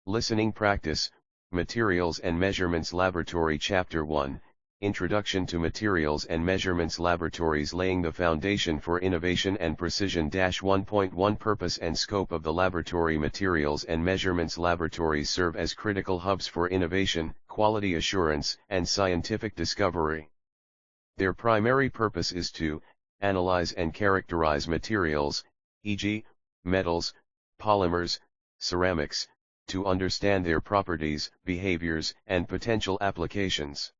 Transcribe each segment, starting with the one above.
Listening Practice, Materials and Measurements Laboratory Chapter 1, Introduction to Materials and Measurements Laboratories, laying the foundation for innovation and precision. 1.1 Purpose and scope of the laboratory. Materials and measurements laboratories serve as critical hubs for innovation, quality assurance, and scientific discovery. Their primary purpose is to analyze and characterize materials, e.g., metals, polymers, ceramics, to understand their properties, behaviors, and potential applications.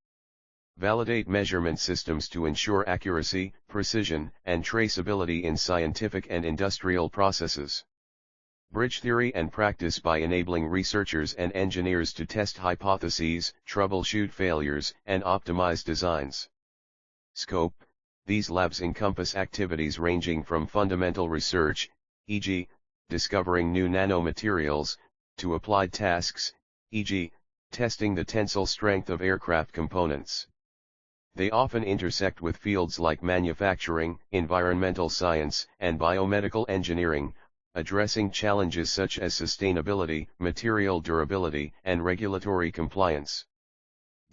Validate measurement systems to ensure accuracy, precision, and traceability in scientific and industrial processes. Bridge theory and practice by enabling researchers and engineers to test hypotheses, troubleshoot failures, and optimize designs. Scope: these labs encompass activities ranging from fundamental research, e.g., discovering new nanomaterials, to applied tasks, e.g., testing the tensile strength of aircraft components. They often intersect with fields like manufacturing, environmental science, and biomedical engineering, addressing challenges such as sustainability, material durability, and regulatory compliance.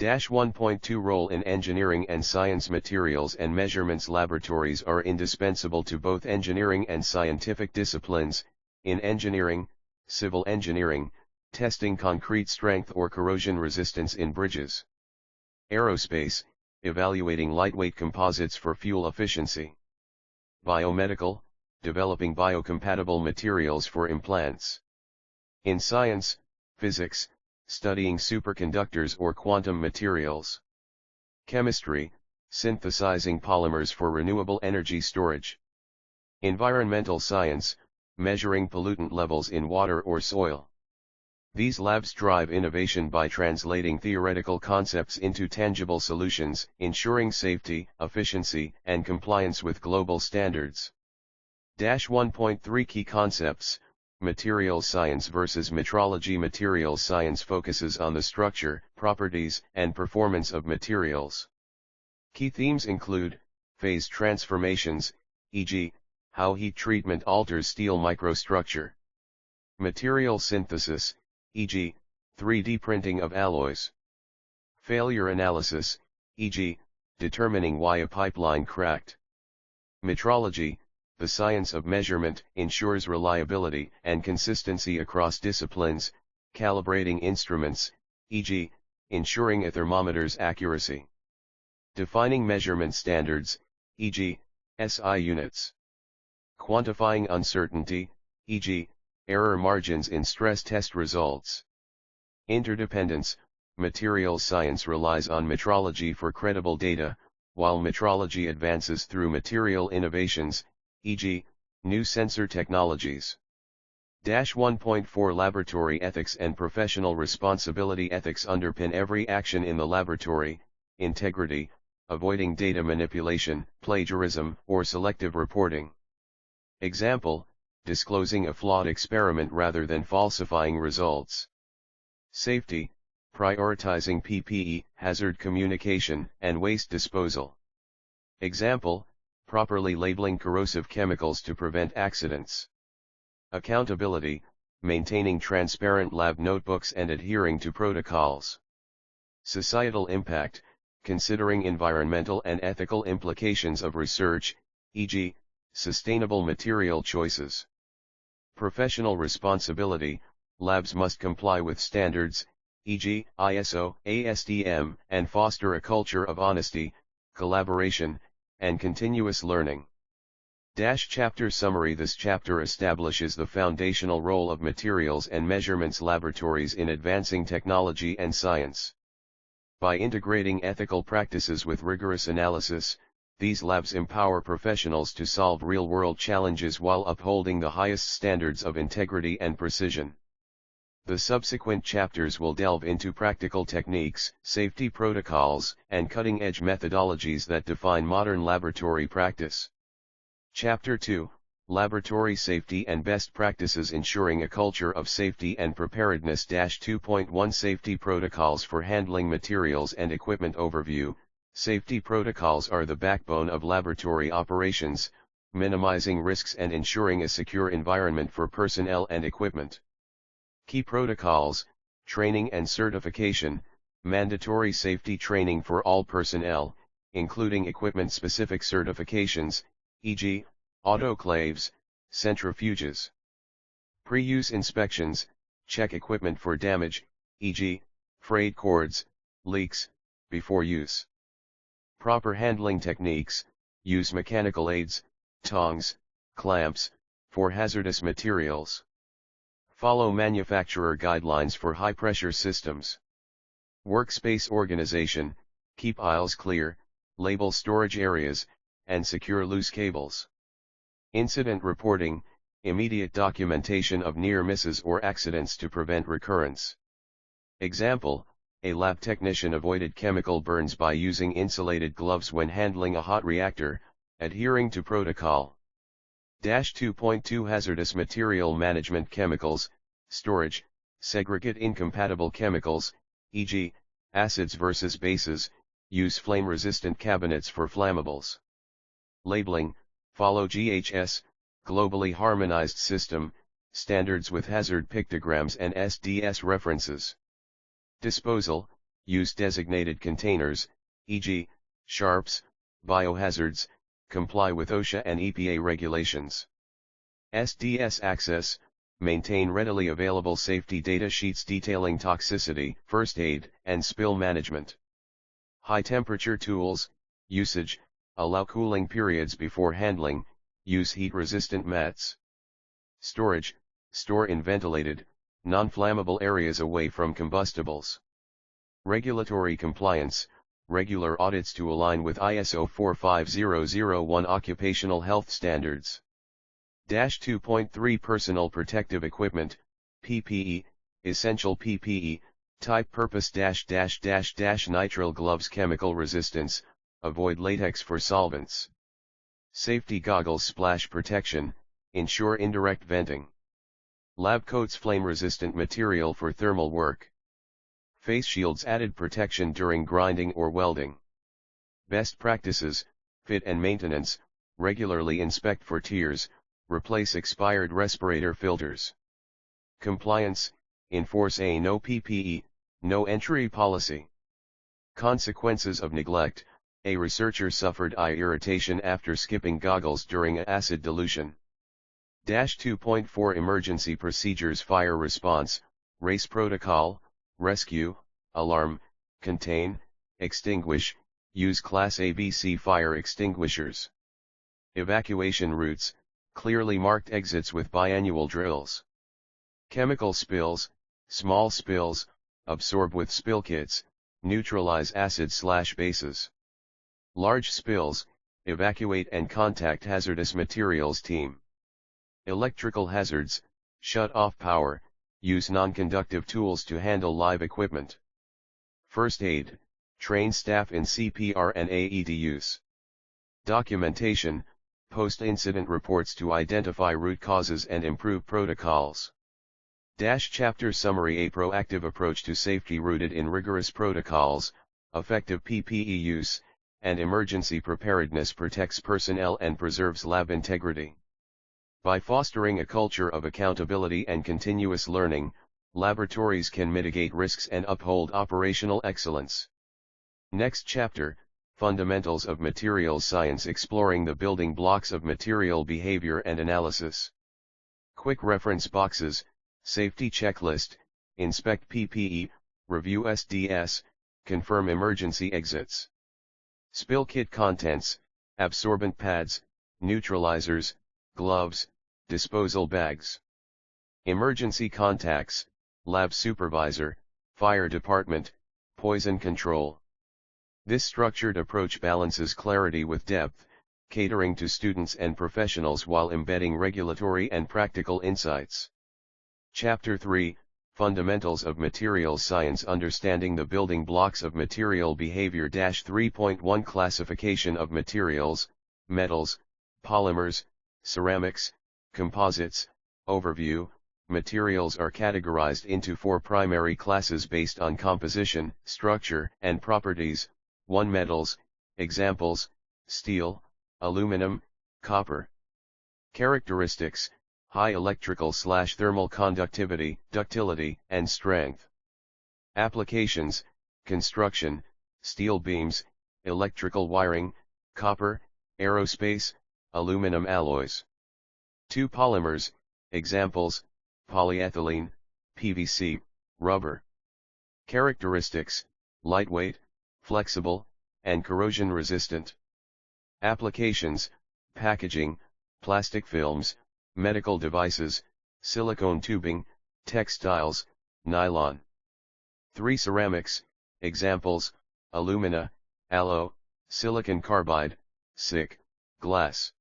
1.2 Role in engineering and science. Materials and measurements laboratories are indispensable to both engineering and scientific disciplines. In engineering, civil engineering, testing concrete strength or corrosion resistance in bridges. Aerospace, evaluating lightweight composites for fuel efficiency. Biomedical, developing biocompatible materials for implants. In science, physics, studying superconductors or quantum materials. Chemistry, synthesizing polymers for renewable energy storage. Environmental science, measuring pollutant levels in water or soil. These labs drive innovation by translating theoretical concepts into tangible solutions, ensuring safety, efficiency, and compliance with global standards. 1.3 Key concepts: Materials science versus metrology. Materials science focuses on the structure, properties, and performance of materials. Key themes include phase transformations, e.g., how heat treatment alters steel microstructure. Material synthesis, e.g., 3D printing of alloys. Failure analysis, e.g., determining why a pipeline cracked. Metrology, the science of measurement, ensures reliability and consistency across disciplines, calibrating instruments, e.g., ensuring a thermometer's accuracy. Defining measurement standards, e.g., SI units. Quantifying uncertainty, e.g., error margins in stress test results. Interdependence, materials science relies on metrology for credible data, while metrology advances through material innovations, e.g., new sensor technologies. 1.4 Laboratory ethics and professional responsibility. Ethics underpin every action in the laboratory. Integrity, avoiding data manipulation, plagiarism, or selective reporting. Example, disclosing a flawed experiment rather than falsifying results. Safety, prioritizing PPE, hazard communication, and waste disposal. Example, properly labeling corrosive chemicals to prevent accidents. Accountability, maintaining transparent lab notebooks and adhering to protocols. Societal impact, considering environmental and ethical implications of research, e.g., sustainable material choices. Professional responsibility, labs must comply with standards, e.g., ISO, ASTM, and foster a culture of honesty, collaboration, and continuous learning. Chapter Summary. This chapter establishes the foundational role of materials and measurements laboratories in advancing technology and science. By integrating ethical practices with rigorous analysis, these labs empower professionals to solve real-world challenges while upholding the highest standards of integrity and precision. The subsequent chapters will delve into practical techniques, safety protocols, and cutting-edge methodologies that define modern laboratory practice. Chapter 2, Laboratory Safety and Best Practices, ensuring a culture of safety and preparedness. 2.1 Safety Protocols for handling materials and equipment. Overview. Safety protocols are the backbone of laboratory operations, minimizing risks and ensuring a secure environment for personnel and equipment. Key protocols, training and certification, mandatory safety training for all personnel, including equipment-specific certifications, e.g., autoclaves, centrifuges. Pre-use inspections, check equipment for damage, e.g., frayed cords, leaks, before use. Proper handling techniques, use mechanical aids, tongs, clamps, for hazardous materials. Follow manufacturer guidelines for high-pressure systems. Workspace organization, keep aisles clear, label storage areas, and secure loose cables. Incident reporting, immediate documentation of near misses or accidents to prevent recurrence. Example, a lab technician avoided chemical burns by using insulated gloves when handling a hot reactor, adhering to protocol. 2.2 Hazardous material management chemicals, storage, segregate incompatible chemicals, e.g., acids versus bases, use flame-resistant cabinets for flammables. Labeling, follow GHS, globally harmonized system, standards with hazard pictograms and SDS references. Disposal, use designated containers, e.g., sharps, biohazards, comply with OSHA and EPA regulations. SDS access, maintain readily available safety data sheets detailing toxicity, first aid, and spill management. High temperature tools, usage, allow cooling periods before handling, use heat-resistant mats. Storage, store in ventilated, non-flammable areas away from combustibles. Regulatory compliance, regular audits to align with ISO 45001 occupational health standards. 2.3 Personal protective equipment, PPE, essential PPE, type purpose nitrile gloves chemical resistance, avoid latex for solvents. Safety goggles splash protection, ensure indirect venting. Lab coats flame-resistant material for thermal work. Face shields added protection during grinding or welding. Best practices, fit and maintenance, regularly inspect for tears, replace expired respirator filters. Compliance, enforce a no PPE, no entry policy. Consequences of neglect, a researcher suffered eye irritation after skipping goggles during acid dilution. 2.4 Emergency procedures fire response, race protocol, rescue, alarm, contain, extinguish, use Class ABC fire extinguishers. Evacuation routes, clearly marked exits with biannual drills. Chemical spills, small spills, absorb with spill kits, neutralize acid/bases. Large spills, evacuate and contact hazardous materials team. Electrical hazards, shut off power, use non-conductive tools to handle live equipment. First aid, train staff in CPR and AED use. Documentation, post-incident reports to identify root causes and improve protocols. Chapter Summary. A proactive approach to safety rooted in rigorous protocols, effective PPE use, and emergency preparedness protects personnel and preserves lab integrity. By fostering a culture of accountability and continuous learning, laboratories can mitigate risks and uphold operational excellence. Next chapter, Fundamentals of Materials Science, exploring the building blocks of material behavior and analysis. Quick reference boxes, safety checklist, inspect PPE, review SDS, confirm emergency exits. Spill kit contents, absorbent pads, neutralizers, gloves, disposal bags. Emergency contacts, lab supervisor, fire department, poison control. This structured approach balances clarity with depth, catering to students and professionals while embedding regulatory and practical insights. Chapter 3, Fundamentals of Materials Science, understanding the building blocks of material behavior. 3.1 Classification of materials, metals, polymers, ceramics, composites. Overview. Materials are categorized into 4 primary classes based on composition, structure, and properties. 1. Metals, examples, steel, aluminum, copper. Characteristics, high electrical/thermal conductivity, ductility, and strength. Applications: construction, steel beams, electrical wiring, copper, aerospace, aluminum alloys. 2 polymers, examples, polyethylene, PVC, rubber. Characteristics: lightweight, flexible, and corrosion resistant. Applications: packaging, plastic films, medical devices, silicone tubing, textiles, nylon. 3 ceramics, examples, alumina, alloy, silicon carbide, SiC, glass.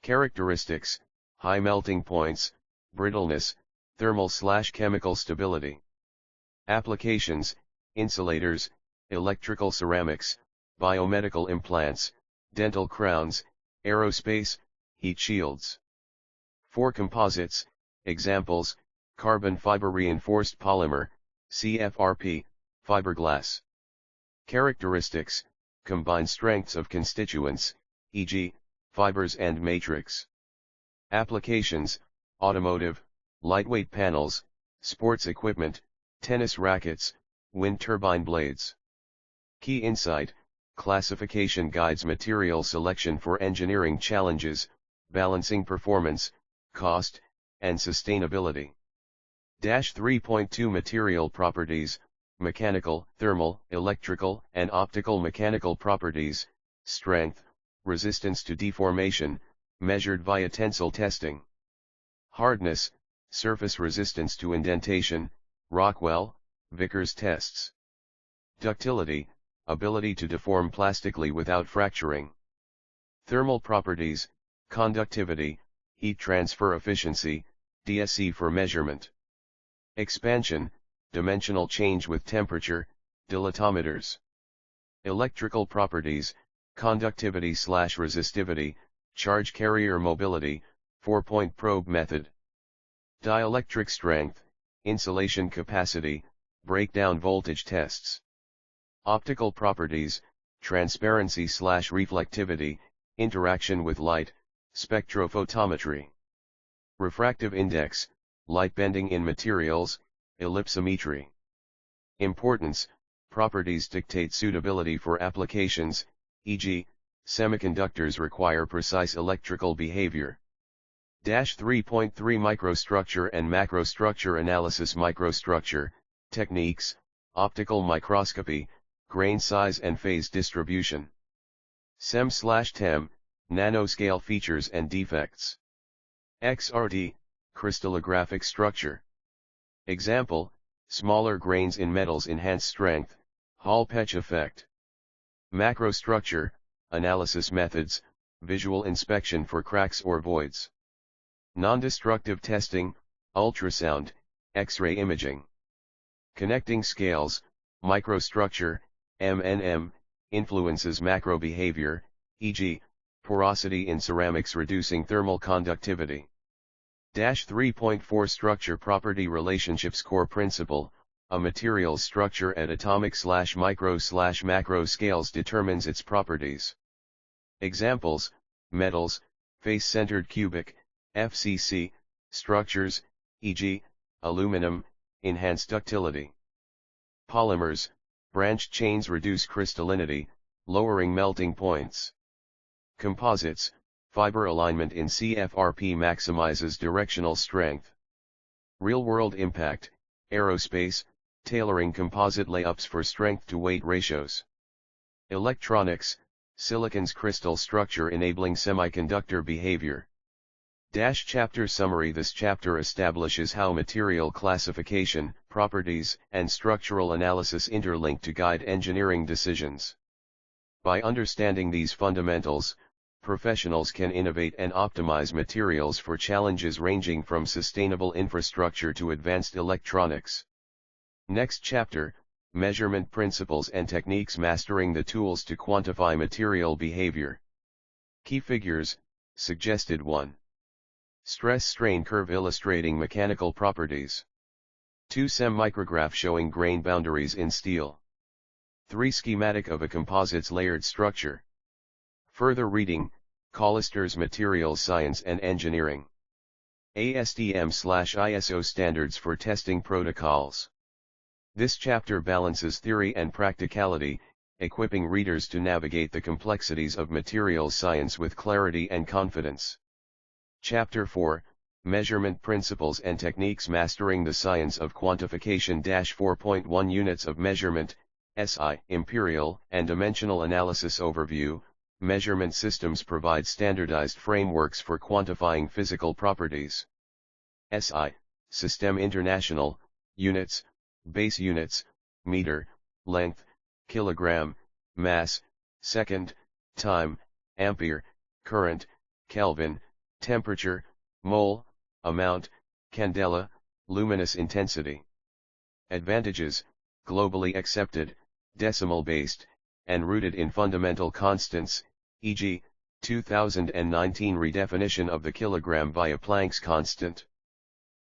Characteristics: high melting points, brittleness, thermal/chemical stability. Applications: insulators, electrical ceramics, biomedical implants, dental crowns, aerospace, heat shields. 4 composites, examples, carbon fiber reinforced polymer, CFRP, fiberglass. Characteristics: combined strengths of constituents, e.g., fibers and matrix. Applications: automotive, lightweight panels, sports equipment, tennis rackets, wind turbine blades. Key insight: classification guides material selection for engineering challenges, balancing performance, cost, and sustainability. 3.2 Material properties, mechanical, thermal, electrical, and optical mechanical properties, strength, resistance to deformation, measured via tensile testing. Hardness, surface resistance to indentation, Rockwell, Vickers tests. Ductility, ability to deform plastically without fracturing. Thermal properties, conductivity, heat transfer efficiency, DSE for measurement. Expansion, dimensional change with temperature, dilatometers. Electrical properties, conductivity/resistivity, charge carrier mobility, 4-point probe method. Dielectric strength, insulation capacity, breakdown voltage tests. Optical properties, transparency/reflectivity, interaction with light, spectrophotometry. Refractive index, light bending in materials, ellipsometry. Importance, properties dictate suitability for applications, e.g., semiconductors require precise electrical behavior. 3.3 Microstructure and macrostructure analysis. Microstructure, techniques, optical microscopy, grain size and phase distribution. SEM/TEM, nanoscale features and defects. XRD, crystallographic structure. Example, smaller grains in metals enhance strength, Hall-Pech effect. Macrostructure, analysis methods, visual inspection for cracks or voids. Non-destructive testing, ultrasound, X-ray imaging. Connecting scales, microstructure, MNM, influences macro behavior, e.g., porosity in ceramics reducing thermal conductivity. 3.4 Structure property relationships. Core principle, a material's structure at atomic/micro/macro scales determines its properties. Examples, metals, face-centered cubic, FCC, structures, e.g., aluminum, enhance ductility. Polymers, branched chains reduce crystallinity, lowering melting points. Composites, fiber alignment in CFRP maximizes directional strength. Real-world impact, aerospace, tailoring composite layups for strength-to-weight ratios. Electronics, silicon's crystal structure enabling semiconductor behavior. Chapter summary. This chapter establishes how material classification, properties, and structural analysis interlink to guide engineering decisions. By understanding these fundamentals, professionals can innovate and optimize materials for challenges ranging from sustainable infrastructure to advanced electronics. Next chapter, measurement principles and techniques. Mastering the tools to quantify material behavior. Key figures, suggested 1. Stress-strain curve illustrating mechanical properties. 2. SEM micrograph showing grain boundaries in steel. 3. Schematic of a composite's layered structure. Further reading, Collister's Materials Science and Engineering. ASTM/ISO standards for testing protocols. This chapter balances theory and practicality, equipping readers to navigate the complexities of materials science with clarity and confidence. Chapter 4, Measurement Principles and Techniques Mastering the Science of Quantification. 4.1 Units of Measurement, SI. Imperial and Dimensional Analysis Overview. Measurement systems provide standardized frameworks for quantifying physical properties. SI. System International, units, base units, meter, length, kilogram, mass, second, time, ampere, current, Kelvin, temperature, mole, amount, candela, luminous intensity. Advantages: globally accepted, decimal-based, and rooted in fundamental constants, e.g., 2019 redefinition of the kilogram via Planck's constant.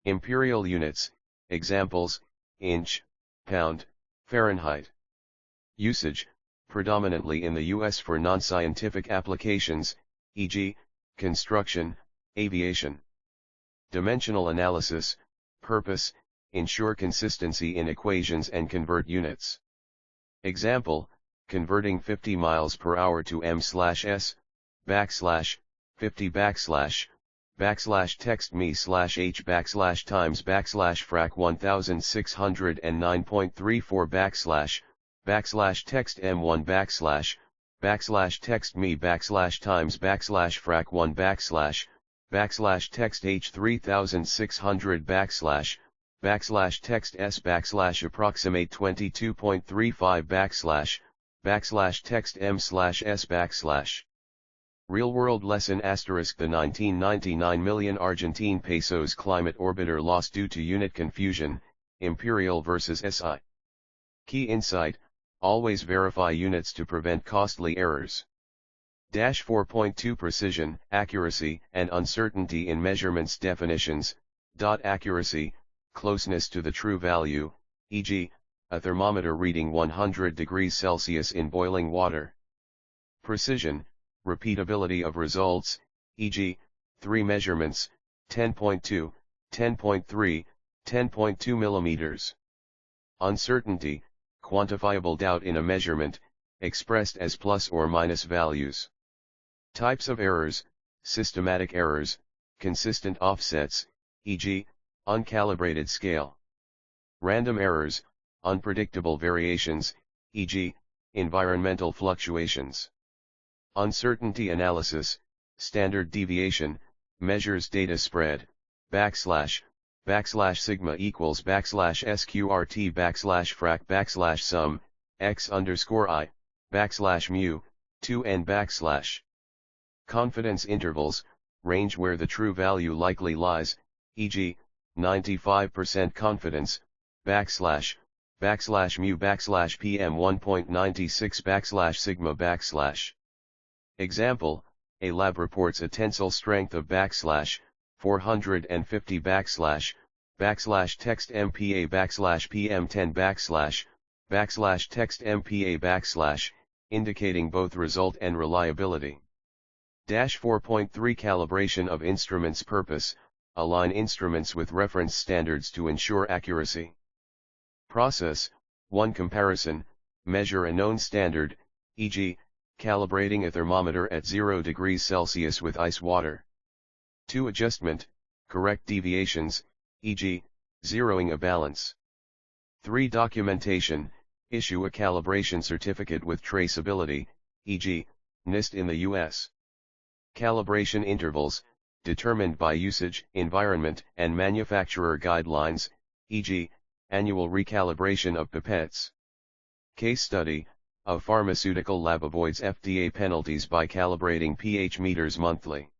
Imperial units, examples, inch, pound, Fahrenheit. Usage, predominantly in the US for non-scientific applications, e.g., construction, aviation. Dimensional analysis, purpose, ensure consistency in equations and convert units. Example, converting 50 miles per hour to m/s, \50 text me/h times frac 1609.34 text m1 text me times frac 1 text h 3600 text s approximate 22.35 text m/s Real-world lesson *. The 1999 million Argentine pesos climate orbiter loss due to unit confusion, imperial versus SI. Key insight: always verify units to prevent costly errors. 4.2 Precision, accuracy, and uncertainty in measurements. Definitions. Accuracy, closeness to the true value, e.g., a thermometer reading 100 degrees Celsius in boiling water. Precision, repeatability of results, e.g., 3 measurements, 10.2, 10.3, 10.2 millimeters. Uncertainty, quantifiable doubt in a measurement, expressed as plus or minus values. Types of errors: systematic errors, consistent offsets, e.g., uncalibrated scale. Random errors, unpredictable variations, e.g., environmental fluctuations. Uncertainty analysis, standard deviation, measures data spread, \sigma equals \sqrt frac \sum, x_i, \mu, 2n Confidence intervals, range where the true value likely lies, e.g., 95% confidence, \mu pm 1.96 sigma Example, a lab reports a tensile strength of 450 text MPa pm 10 text MPa indicating both result and reliability. 4.3 Calibration of instruments. Purpose: align instruments with reference standards to ensure accuracy. Process: 1. Comparison, measure a known standard, e.g., calibrating a thermometer at 0 degrees Celsius with ice water. 2. Adjustment, correct deviations, e.g., zeroing a balance. 3. Documentation, issue a calibration certificate with traceability, e.g., NIST in the U.S. Calibration intervals, determined by usage, environment, and manufacturer guidelines, e.g., annual recalibration of pipettes. Case study: a pharmaceutical lab avoids FDA penalties by calibrating pH meters monthly.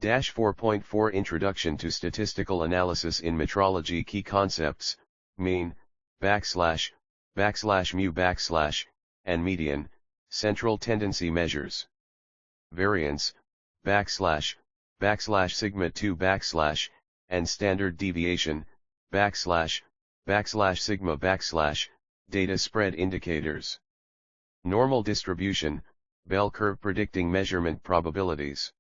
4.4 Introduction to Statistical Analysis in Metrology. Key concepts: mean, \mu and median, central tendency measures. Variance, \sigma 2 and standard deviation, \sigma data spread indicators. Normal distribution, bell curve predicting measurement probabilities.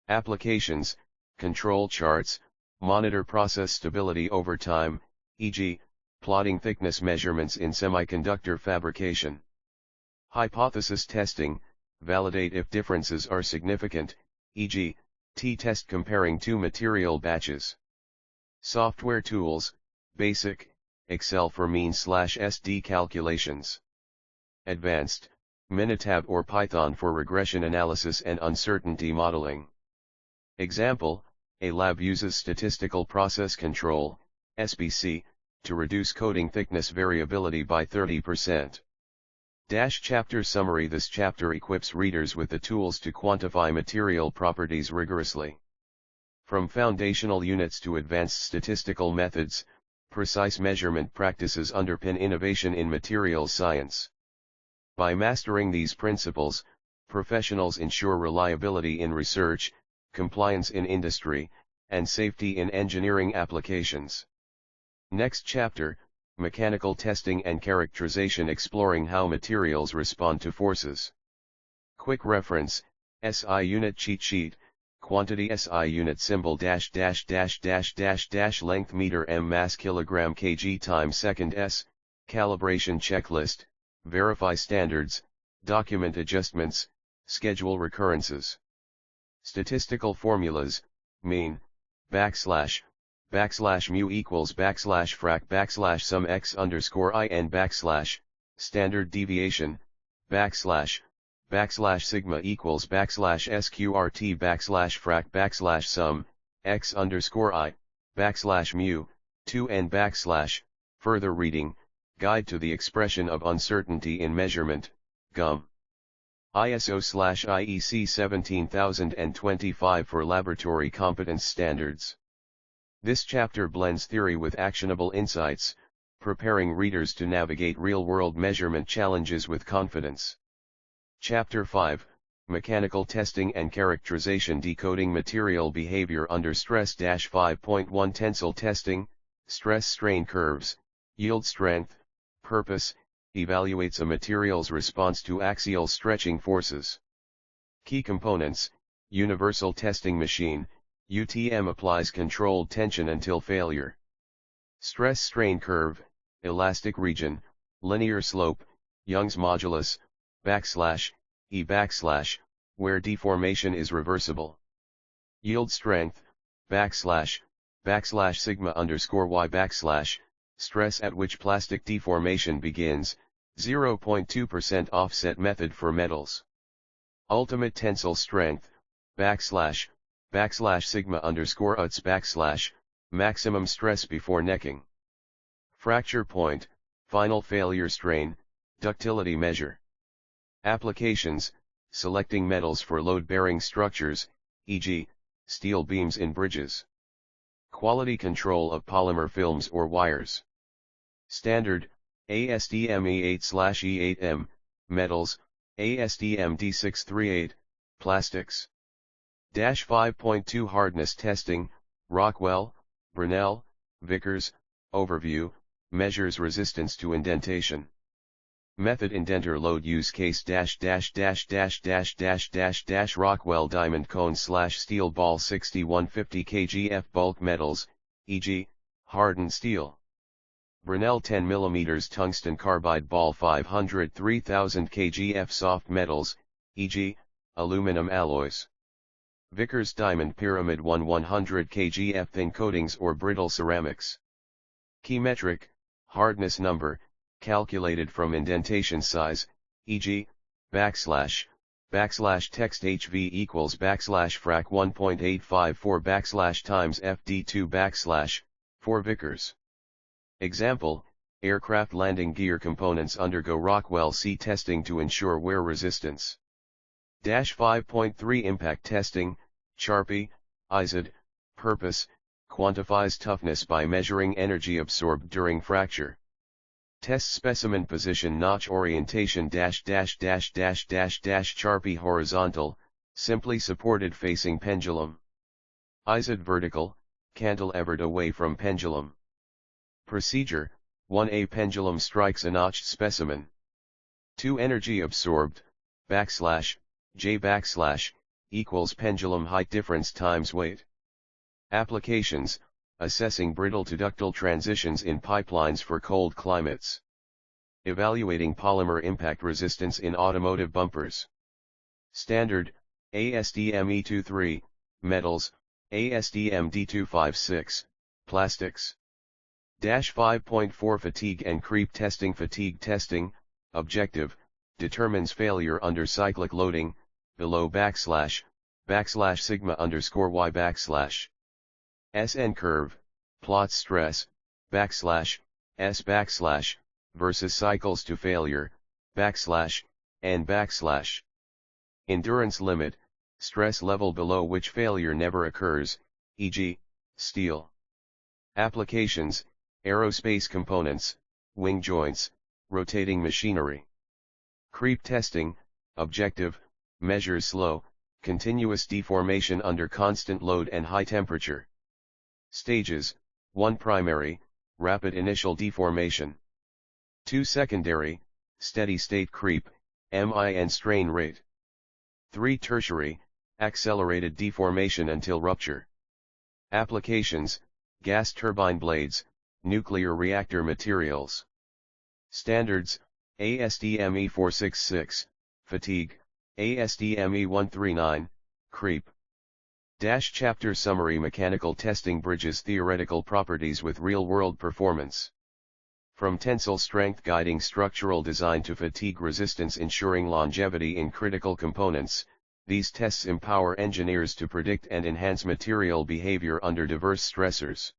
Applications, control charts, Monitor process stability over time, e.g., plotting thickness measurements in semiconductor fabrication. Hypothesis testing, validate if differences are significant, e.g., t-test comparing two material batches. Software tools, basic, Excel for mean/SD calculations. Advanced, Minitab or Python for regression analysis and uncertainty modeling. Example, a lab uses statistical process control, SPC, to reduce coating thickness variability by 30%. Chapter summary. This chapter equips readers with the tools to quantify material properties rigorously. From foundational units to advanced statistical methods, precise measurement practices underpin innovation in materials science. By mastering these principles, professionals ensure reliability in research, compliance in industry, and safety in engineering applications. Next chapter, Mechanical Testing and Characterization, exploring how materials respond to forces. Quick reference, SI unit cheat sheet, quantity SI unit symbol length meter m mass kilogram kg times second s, calibration checklist, verify standards, document adjustments, schedule recurrences. Statistical formulas, mean, backslash mu equals frac sum x underscore I n standard deviation, sigma equals sqrt frac sum, x underscore I, mu, 2n further reading, Guide to the Expression of Uncertainty in Measurement, GUM. ISO/IEC 17025 for Laboratory Competence Standards. This chapter blends theory with actionable insights, preparing readers to navigate real-world measurement challenges with confidence. Chapter 5, Mechanical Testing and Characterization, decoding material behavior under stress. 5.1 Tensile testing, stress-strain curves, yield strength, purpose, evaluates a material's response to axial stretching forces. Key components, universal testing machine, UTM applies controlled tension until failure. Stress-strain curve, elastic region, linear slope, Young's modulus, E where deformation is reversible. Yield strength, sigma underscore Y stress at which plastic deformation begins, 0.2% offset method for metals. Ultimate tensile strength, sigma underscore UTS maximum stress before necking. Fracture point, final failure strain, ductility measure. Applications, selecting metals for load-bearing structures, e.g., steel beams in bridges. Quality control of polymer films or wires. Standard, ASTM E8/E8M, metals, ASTM D638, plastics. 5.2 Hardness testing, Rockwell, Brunel, Vickers, overview, measures resistance to indentation. Method indenter load use case Rockwell diamond cone / steel ball 6150 kgf bulk metals, e.g., hardened steel. Brunel 10 mm tungsten carbide ball 503,000 kgf soft metals, e.g., aluminum alloys. Vickers diamond pyramid 100 kgf thin coatings or brittle ceramics. Key metric, hardness number, calculated from indentation size, e.g., text HV equals frac 1.854 times FD2 for Vickers. Example, aircraft landing gear components undergo Rockwell C testing to ensure wear resistance. 5.3 Impact testing, Charpy, IZAD, purpose, quantifies toughness by measuring energy absorbed during fracture. Test specimen position notch orientation Charpy horizontal, simply supported facing pendulum. IZAD vertical, cantilevered away from pendulum. Procedure, 1A pendulum strikes a notched specimen. 2 Energy absorbed, J equals pendulum height difference times weight. Applications, assessing brittle to ductile transitions in pipelines for cold climates. Evaluating polymer impact resistance in automotive bumpers. Standard, ASTM E23, metals, ASTM D256, plastics. 5.4 Fatigue and creep testing. Fatigue testing, objective, determines failure under cyclic loading, below \\sigma_y SN curve, plots stress, \S_ versus cycles to failure, \N_. Endurance limit, stress level below which failure never occurs, e.g., steel. Applications, aerospace components, wing joints, rotating machinery. Creep testing, objective, measures slow, continuous deformation under constant load and high temperature. Stages, 1 primary, rapid initial deformation. 2 secondary, steady state creep, MIN strain rate. 3 tertiary, accelerated deformation until rupture. Applications, gas turbine blades, nuclear reactor materials. Standards, ASTM E466, fatigue, ASTM E139, creep. Chapter Summary. Mechanical testing bridges theoretical properties with real-world performance. From tensile strength guiding structural design to fatigue resistance ensuring longevity in critical components, these tests empower engineers to predict and enhance material behavior under diverse stressors.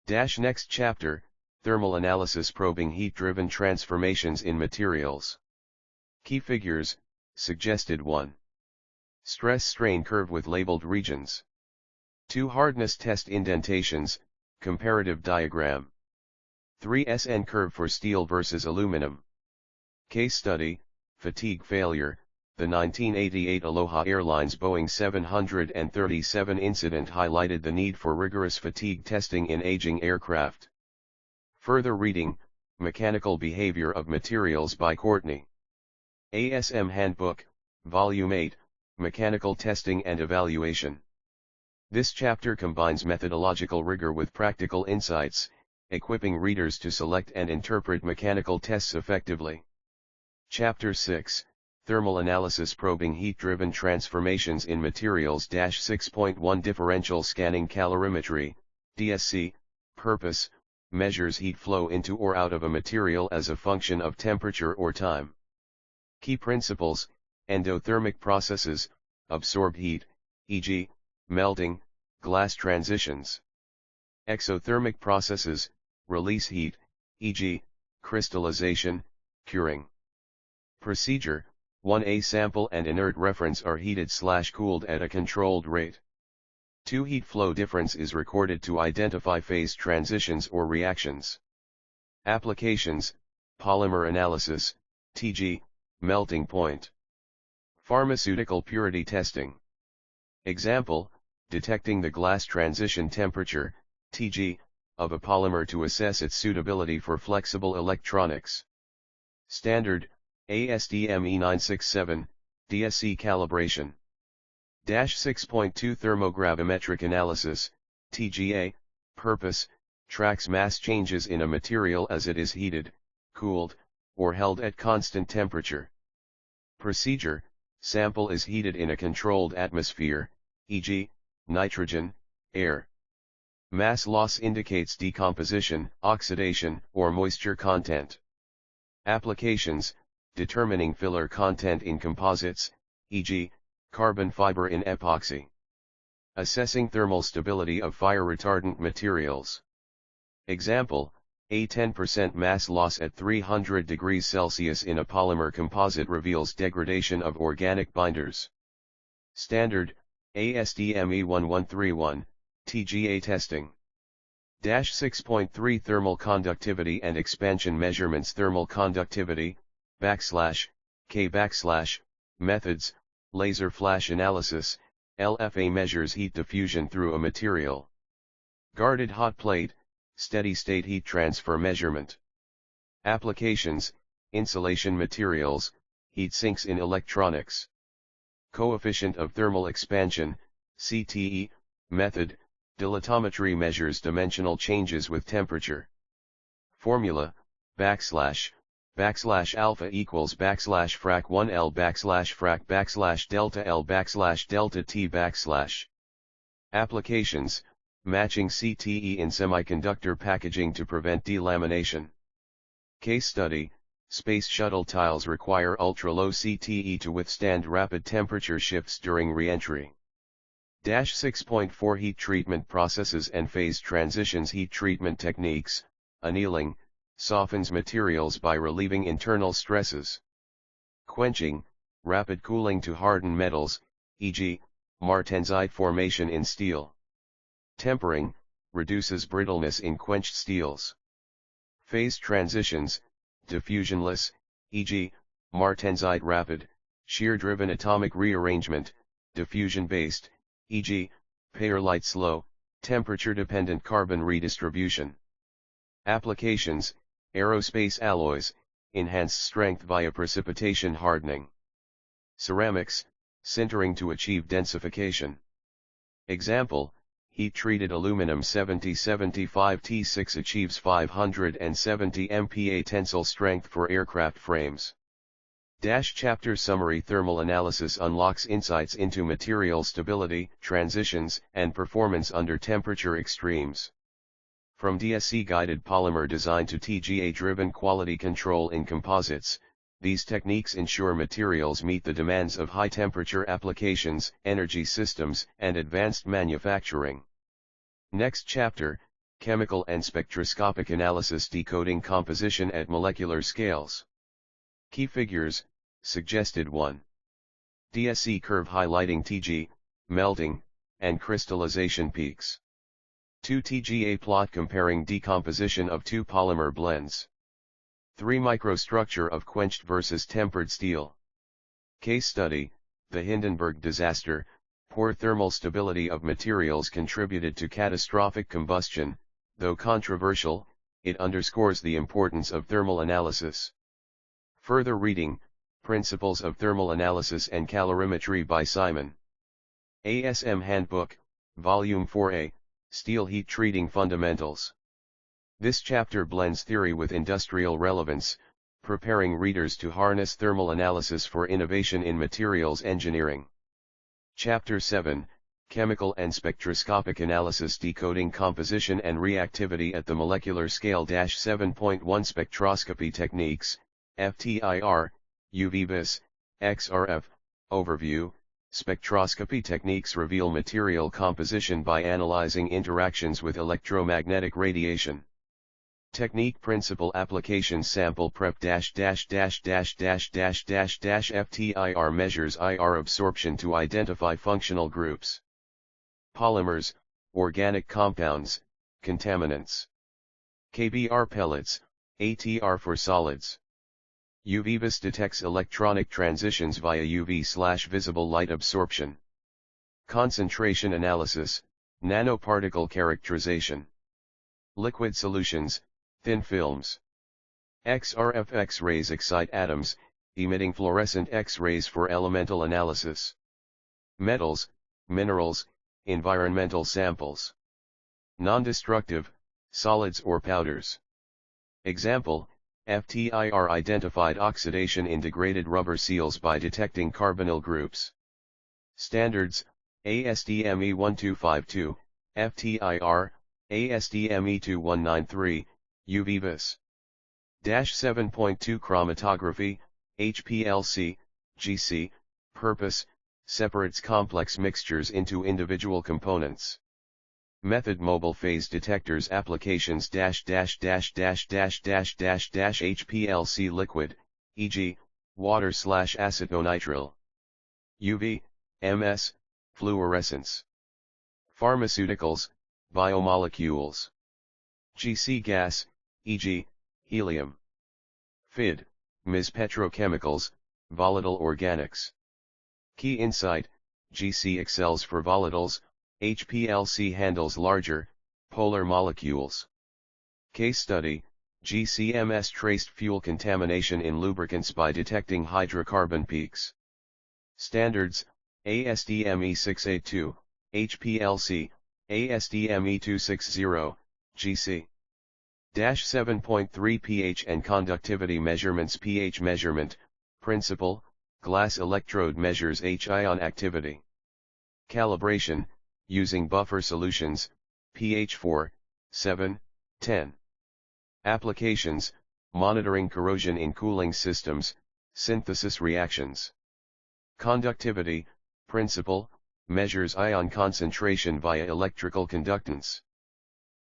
Next chapter, Thermal Analysis Probing Heat-Driven Transformations in Materials. Key figures, suggested 1. Stress strain curve with labeled regions. 2 hardness test indentations, comparative diagram. 3 SN curve for steel versus aluminum. Case study, fatigue failure, the 1988 Aloha Airlines Boeing 737 incident highlighted the need for rigorous fatigue testing in aging aircraft. Further reading, Mechanical Behavior of Materials by Courtney. ASM Handbook, Volume 8, Mechanical Testing and Evaluation. This chapter combines methodological rigor with practical insights, equipping readers to select and interpret mechanical tests effectively. Chapter 6, Thermal Analysis Probing Heat-Driven Transformations in Materials. 6.1 Differential Scanning Calorimetry, DSC, Purpose, measures heat flow into or out of a material as a function of temperature or time. Key principles, endothermic processes, absorb heat, e.g., melting, glass transitions. Exothermic processes, release heat, e.g., crystallization, curing. Procedure, 1A sample and inert reference are heated/cooled at a controlled rate. 2 Heat flow difference is recorded to identify phase transitions or reactions. Applications, polymer analysis, TG, melting point. Pharmaceutical purity testing. Example, detecting the glass transition temperature, TG, of a polymer to assess its suitability for flexible electronics. Standard, ASTM E967, DSC calibration. 6.2 Thermogravimetric analysis, TGA, purpose, tracks mass changes in a material as it is heated, cooled, or held at constant temperature. Procedure, sample is heated in a controlled atmosphere, e.g., nitrogen, air. Mass loss indicates decomposition, oxidation, or moisture content. Applications, determining filler content in composites, e.g., carbon fiber in epoxy. Assessing thermal stability of fire retardant materials. Example, a 10% mass loss at 300 degrees Celsius in a polymer composite reveals degradation of organic binders. Standard, ASTM E1131, TGA testing. 6.3 Thermal conductivity and expansion measurements. Thermal conductivity, \K methods, laser flash analysis, LFA measures heat diffusion through a material. Guarded hot plate, steady state heat transfer measurement. Applications, insulation materials, heat sinks in electronics. Coefficient of thermal expansion, CTE, method, Dilatometry measures dimensional changes with temperature. Formula, \alpha equals \frac 1L \frac delta L delta T \. Applications, matching CTE in semiconductor packaging to prevent delamination. Case study, Space Shuttle tiles require ultra-low CTE to withstand rapid temperature shifts during re-entry. 6.4 Heat treatment processes and phase transitions. Heat treatment techniques, annealing, softens materials by relieving internal stresses. Quenching, rapid cooling to harden metals, e.g., martensite formation in steel. Tempering, reduces brittleness in quenched steels. Phase transitions, diffusionless, e.g., martensite rapid, shear-driven atomic rearrangement, diffusion-based, e.g., perlite slow, temperature-dependent carbon redistribution. Applications, aerospace alloys, enhanced strength via precipitation hardening. Ceramics, sintering to achieve densification. Example, heat-treated aluminum 7075 T6 achieves 570 MPa tensile strength for aircraft frames. Chapter Summary. Thermal analysis unlocks insights into material stability, transitions, and performance under temperature extremes. From DSC-guided polymer design to TGA-driven quality control in composites, these techniques ensure materials meet the demands of high-temperature applications, energy systems, and advanced manufacturing. Next chapter, Chemical and Spectroscopic Analysis. Decoding composition at molecular scales. Key figures, suggested 1. DSC curve highlighting TG, melting, and crystallization peaks. 2. TGA plot comparing decomposition of two polymer blends. 3. Microstructure of quenched versus tempered steel. Case study, the Hindenburg disaster. Poor thermal stability of materials contributed to catastrophic combustion. Though controversial, it underscores the importance of thermal analysis. Further reading, Principles of Thermal Analysis and Calorimetry by Simon. ASM Handbook, Volume 4A, Steel Heat Treating Fundamentals. This chapter blends theory with industrial relevance, preparing readers to harness thermal analysis for innovation in materials engineering. Chapter 7, Chemical and Spectroscopic Analysis. Decoding composition and reactivity at the molecular scale. 7.1 Spectroscopy Techniques, FTIR, UV-Vis, XRF, Overview. Spectroscopy techniques reveal material composition by analyzing interactions with electromagnetic radiation. Technique principle applications. Sample prep FTIR measures IR absorption to identify functional groups. Polymers, organic compounds, contaminants. KBR pellets, ATR for solids. UV-Vis detects electronic transitions via UV/visible light absorption. Concentration analysis, nanoparticle characterization. Liquid solutions, thin films. XRF X-rays excite atoms, emitting fluorescent X-rays for elemental analysis. Metals, minerals, environmental samples. Non-destructive, solids or powders. Example, FTIR identified oxidation in degraded rubber seals by detecting carbonyl groups. Standards, ASTM E1252, FTIR, ASTM E2193, UV-Vis. 7.2 Chromatography, HPLC, GC, Purpose, separates complex mixtures into individual components. Method mobile phase detectors applications HPLC liquid, e.g., water/acetonitrile. UV, MS, fluorescence. Pharmaceuticals, biomolecules. GC gas, e.g., helium. FID, Ms. petrochemicals, volatile organics. Key insight, GC excels for volatiles, HPLC handles larger, polar molecules. Case study, GCMS traced fuel contamination in lubricants by detecting hydrocarbon peaks. Standards, ASTM E682, HPLC, ASTM E260, GC. 7.3 pH and conductivity measurements. pH measurement, principle, glass electrode measures H-ion activity. Calibration, using buffer solutions, pH 4, 7, 10. Applications, monitoring corrosion in cooling systems, synthesis reactions. Conductivity, principle, measures ion concentration via electrical conductance.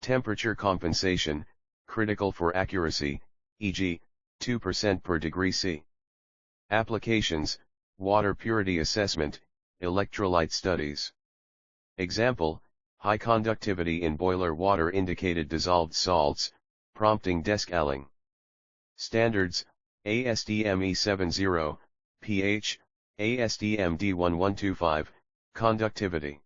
Temperature compensation, critical for accuracy, e.g., 2% per degree C. Applications, water purity assessment, electrolyte studies. Example, high conductivity in boiler water indicated dissolved salts, prompting descaling. Standards, ASTM E70, pH, ASTM D1125, conductivity.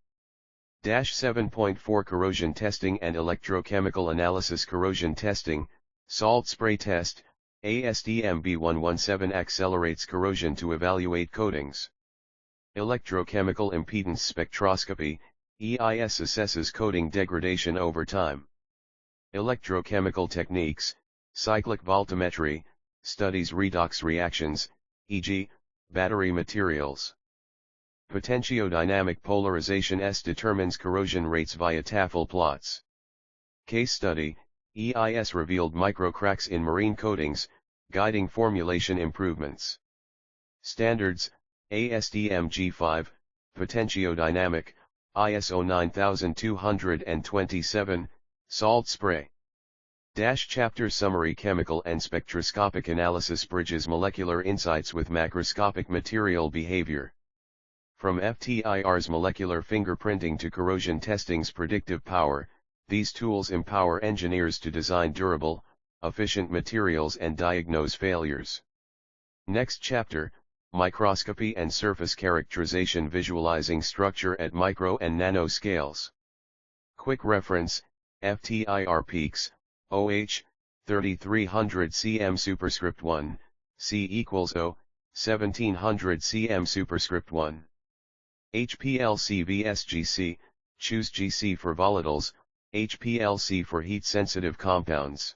7.4 Corrosion testing and electrochemical analysis. Corrosion testing, salt spray test, ASTM B117 accelerates corrosion to evaluate coatings. Electrochemical impedance spectroscopy, EIS assesses coating degradation over time. Electrochemical techniques, cyclic voltammetry, studies redox reactions, e.g., battery materials. Potentiodynamic polarization S determines corrosion rates via Tafel plots. Case study, EIS revealed microcracks in marine coatings, guiding formulation improvements. Standards, ASTM G5, potentiodynamic, ISO 9227, salt spray. Chapter Summary. Chemical and spectroscopic analysis bridges molecular insights with macroscopic material behavior. From FTIR's molecular fingerprinting to corrosion testing's predictive power, these tools empower engineers to design durable, efficient materials and diagnose failures. Next chapter, Microscopy and Surface Characterization. Visualizing structure at micro and nano scales. Quick reference, FTIR peaks, OH, 3300 cm superscript 1, C equals O, 1700 cm superscript 1. HPLC vs GC, choose GC for volatiles, HPLC for heat-sensitive compounds.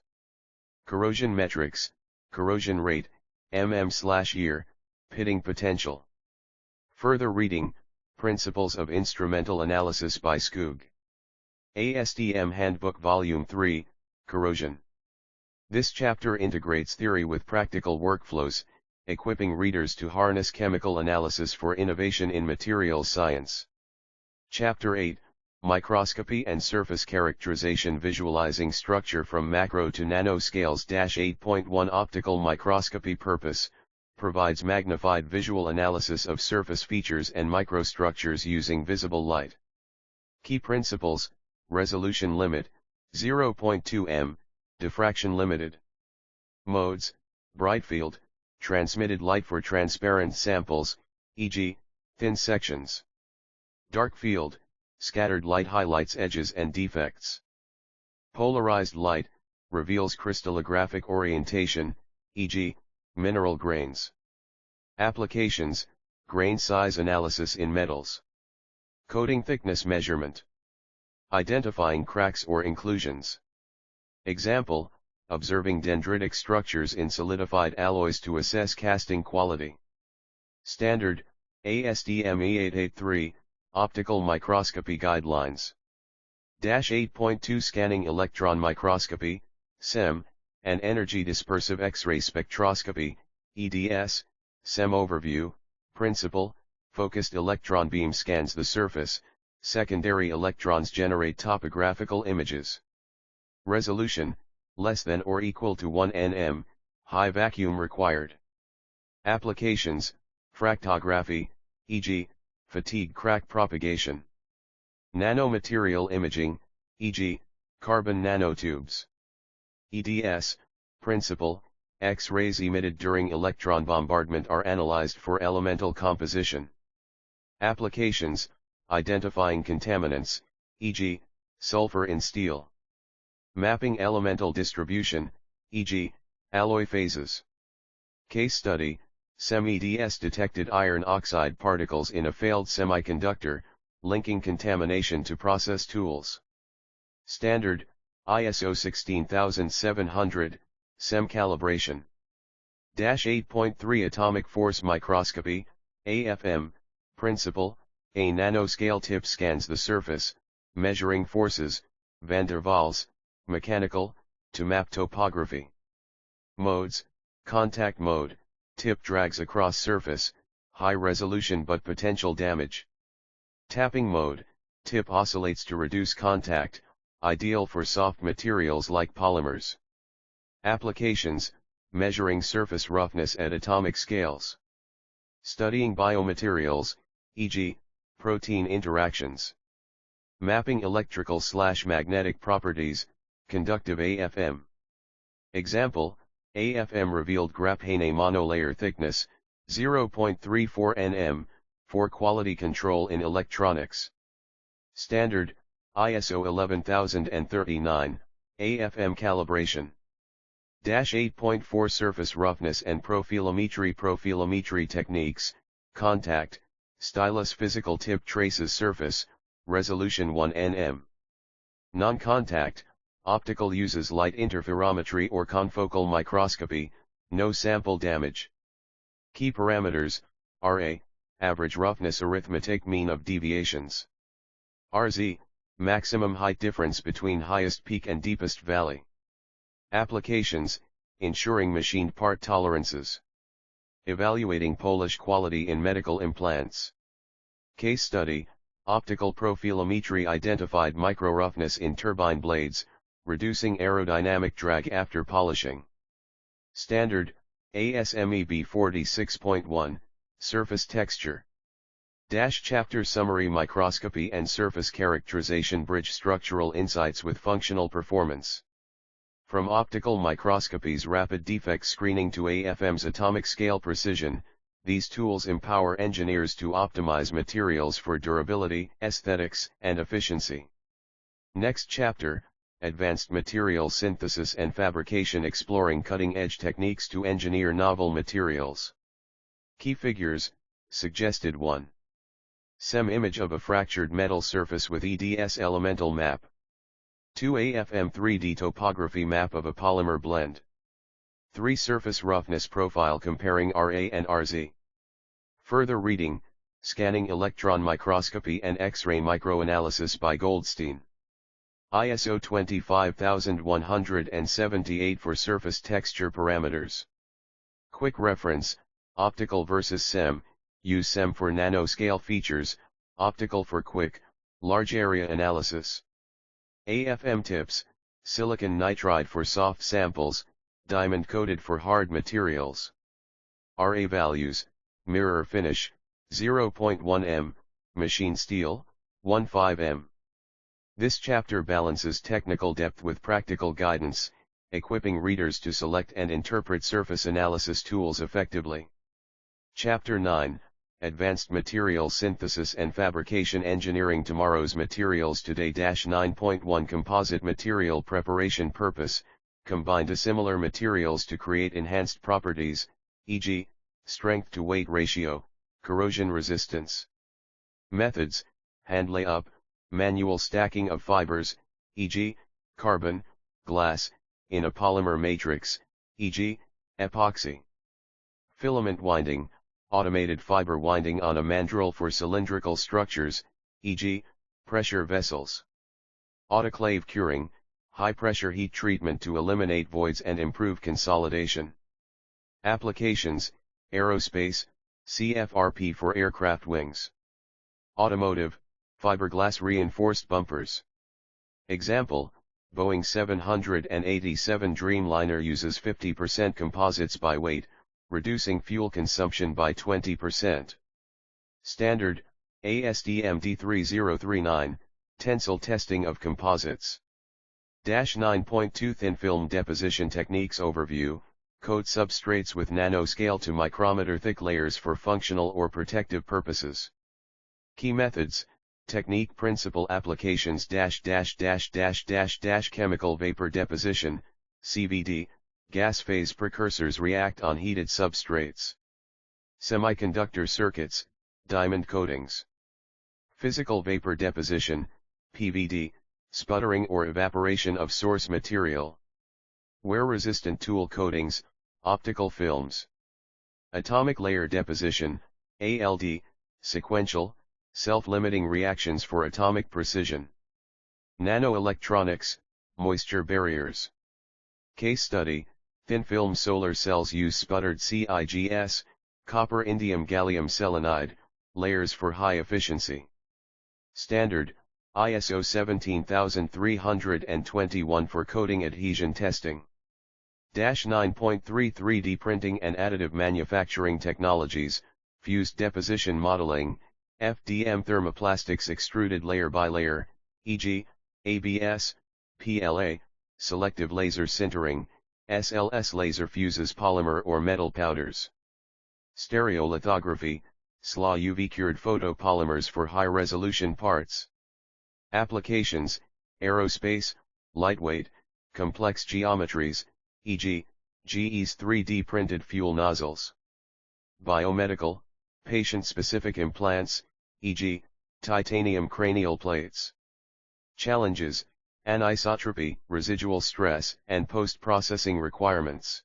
Corrosion metrics, corrosion rate, mm/year, pitting potential. Further reading, Principles of Instrumental Analysis by Skoog. ASTM Handbook Volume 3, Corrosion. This chapter integrates theory with practical workflows, equipping readers to harness chemical analysis for innovation in materials science. Chapter 8, Microscopy and Surface Characterization. Visualizing structure from macro to nano scales. 8.1 Optical microscopy. Purpose, provides magnified visual analysis of surface features and microstructures using visible light. Key principles, resolution limit, 0.2 m, diffraction limited. Modes, bright field, transmitted light for transparent samples, e.g., thin sections. Dark field, scattered light highlights edges and defects. Polarized light, reveals crystallographic orientation, e.g., mineral grains. Applications, grain size analysis in metals. Coating thickness measurement. Identifying cracks or inclusions. Example, observing dendritic structures in solidified alloys to assess casting quality. Standard, ASTM E883, Optical Microscopy Guidelines. 8.2 Scanning Electron Microscopy, SEM, and Energy Dispersive X-ray Spectroscopy, EDS, SEM Overview, Principle, Focused electron beam scans the surface, secondary electrons generate topographical images. Resolution, less than or equal to 1 nm, high vacuum required. Applications, fractography, e.g., fatigue crack propagation. Nanomaterial imaging, e.g., carbon nanotubes. EDS, principle, X-rays emitted during electron bombardment are analyzed for elemental composition. Applications, identifying contaminants, e.g., sulfur in steel. Mapping elemental distribution, e.g., alloy phases. Case study, SEM-EDS detected iron oxide particles in a failed semiconductor, linking contamination to process tools. Standard, ISO 16700, SEM calibration. 8.3 Atomic Force Microscopy, AFM, Principle, a nanoscale tip scans the surface, measuring forces, van der Waals, mechanical, to map topography. Modes, contact mode, tip drags across surface, high resolution but potential damage. Tapping mode, tip oscillates to reduce contact, ideal for soft materials like polymers. Applications, measuring surface roughness at atomic scales. Studying biomaterials, e.g., protein interactions. Mapping electrical/magnetic properties, conductive AFM. Example, AFM revealed graphene monolayer thickness, 0.34 nm, for quality control in electronics. Standard, ISO 11039, AFM calibration. 8.4 Surface roughness and profilometry techniques, contact, stylus physical tip traces surface, resolution 1 nm. Non-contact, optical uses light interferometry or confocal microscopy, no sample damage. Key parameters, RA, average roughness arithmetic mean of deviations. RZ, maximum height difference between highest peak and deepest valley. Applications, ensuring machined part tolerances. Evaluating polish quality in medical implants. Case study, optical profilometry identified micro-roughness in turbine blades, reducing aerodynamic drag after polishing. Standard, ASME B46.1, surface texture. Chapter Summary Microscopy and Surface Characterization bridge structural insights with functional performance. From optical microscopy's rapid defect screening to AFM's atomic scale precision, these tools empower engineers to optimize materials for durability, aesthetics, and efficiency. Next chapter, Advanced Material Synthesis and Fabrication, exploring cutting-edge techniques to engineer novel materials. Key figures, suggested 1. SEM image of a fractured metal surface with EDS elemental map. 2. AFM 3D topography map of a polymer blend. 3. Surface roughness profile comparing RA and RZ. Further reading, Scanning Electron Microscopy and X-ray Microanalysis by Goldstein. ISO 25178 for surface texture parameters. Quick reference, optical versus SEM, use SEM for nanoscale features, optical for quick, large area analysis. AFM tips, silicon nitride for soft samples, diamond coated for hard materials. RA values, mirror finish, 0.1 m, machine steel, 1.5 m. This chapter balances technical depth with practical guidance, equipping readers to select and interpret surface analysis tools effectively. Chapter 9, Advanced Material Synthesis and Fabrication Engineering, tomorrow's materials today. 9.1 Composite material preparation purpose, combine dissimilar materials to create enhanced properties, e.g., strength to weight ratio, corrosion resistance. Methods, hand layup, manual stacking of fibers, e.g., carbon, glass, in a polymer matrix, e.g., epoxy. Filament winding, automated fiber winding on a mandrel for cylindrical structures, e.g., pressure vessels. Autoclave curing, high-pressure heat treatment to eliminate voids and improve consolidation. Applications, aerospace, CFRP for aircraft wings. Automotive, fiberglass reinforced bumpers. Example, Boeing 787 Dreamliner uses 50% composites by weight, reducing fuel consumption by 20%. Standard, ASTM D3039, tensile testing of composites. 9.2 Thin film deposition techniques overview, coat substrates with nanoscale to micrometer thick layers for functional or protective purposes. Key methods, technique principle applications chemical vapor deposition, CVD, gas phase precursors react on heated substrates. Semiconductor circuits, diamond coatings. Physical vapor deposition, PVD, sputtering or evaporation of source material. Wear-resistant tool coatings, optical films. Atomic layer deposition, ALD, sequential, self-limiting reactions for atomic precision. Nanoelectronics, moisture barriers. Case study, thin-film solar cells use sputtered CIGS, copper indium gallium selenide, layers for high efficiency. Standard, ISO 17321 for coating adhesion testing. 9.3 3D printing and additive manufacturing technologies, fused deposition modeling, FDM thermoplastics extruded layer by layer, e.g., ABS, PLA, selective laser sintering, SLS laser fuses polymer or metal powders. Stereolithography, SLA UV cured photopolymers for high-resolution parts. Applications, aerospace, lightweight, complex geometries, e.g., GE's 3D printed fuel nozzles. Biomedical, patient-specific implants, e.g., titanium cranial plates. Challenges, anisotropy, residual stress, and post-processing requirements.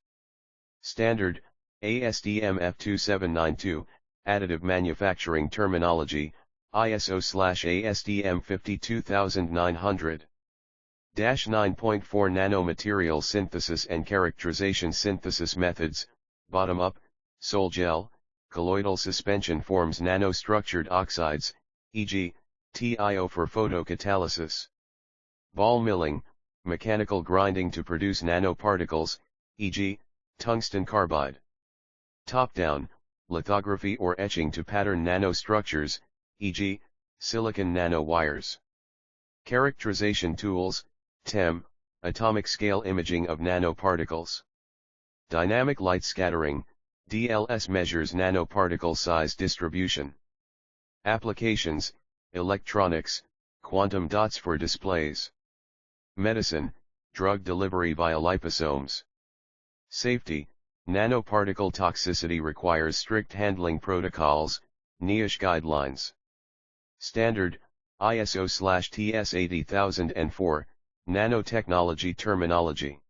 Standard, ASTM F2792, additive manufacturing terminology, ISO/ASTM 52900. 9.4 Nanomaterial synthesis and characterization synthesis methods, bottom-up, sol gel, colloidal suspension forms nanostructured oxides, e.g., TiO for photocatalysis. Ball milling, mechanical grinding to produce nanoparticles, e.g., tungsten carbide. Top-down, lithography or etching to pattern nanostructures, e.g., silicon nanowires. Characterization tools, TEM, atomic scale imaging of nanoparticles. Dynamic light scattering, DLS measures nanoparticle size distribution. Applications, electronics, quantum dots for displays. Medicine, drug delivery via liposomes. Safety, nanoparticle toxicity requires strict handling protocols, NIOSH guidelines. Standard, ISO/TS 80004, nanotechnology terminology.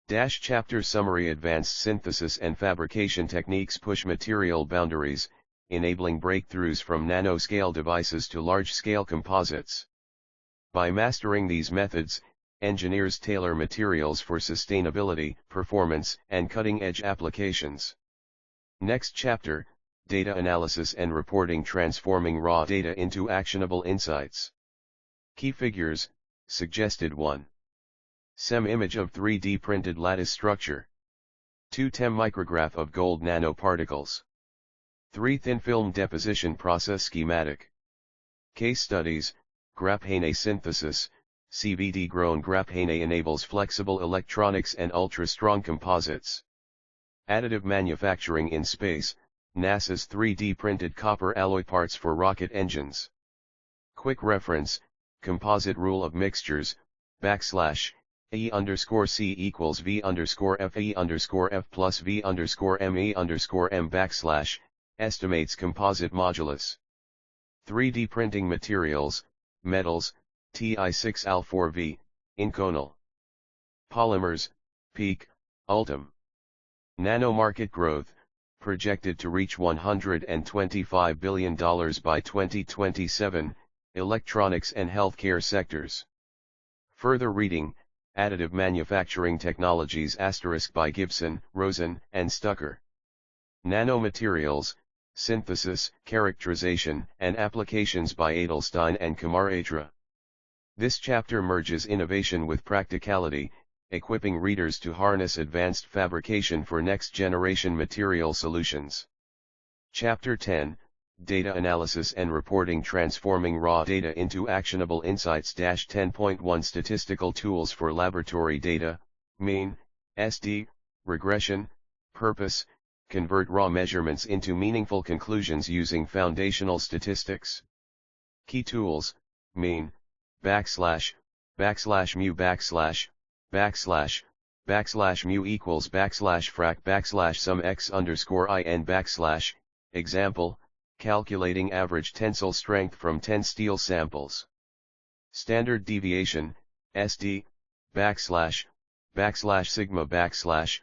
Chapter Summary. Advanced synthesis and fabrication techniques push material boundaries, enabling breakthroughs from nanoscale devices to large-scale composites. By mastering these methods, engineers tailor materials for sustainability, performance, and cutting-edge applications. Next chapter, Data Analysis and Reporting, transforming raw data into actionable insights. Key figures, suggested 1. SEM image of 3D printed lattice structure. 2 TEM micrograph of gold nanoparticles. 3 thin film deposition process schematic. Case studies, graphene synthesis, CVD grown graphene enables flexible electronics and ultra-strong composites. Additive manufacturing in space, NASA's 3D printed copper alloy parts for rocket engines. Quick reference, composite rule of mixtures, /E_C equals V_F plus V_M_E_M estimates composite modulus. 3D printing materials, metals, Ti6Al4V, Inconel. Polymers, Peak, Ultim. Nanomarket growth, projected to reach $125 billion by 2027, electronics and healthcare sectors. Further reading, Additive Manufacturing Technologies * by Gibson, Rosen, and Stucker. Nanomaterials, Synthesis, Characterization, and Applications by Edelstein and Kamaratra. This chapter merges innovation with practicality, equipping readers to harness advanced fabrication for next-generation material solutions. Chapter 10, Data Analysis and Reporting, transforming raw data into actionable insights. 10.1 Statistical tools for laboratory data, mean, SD, regression, purpose, convert raw measurements into meaningful conclusions using foundational statistics. Key tools, mean, \mu \mu equals \frac \sum x_in \, example, calculating average tensile strength from 10 steel samples. Standard deviation, SD, backslash sigma backslash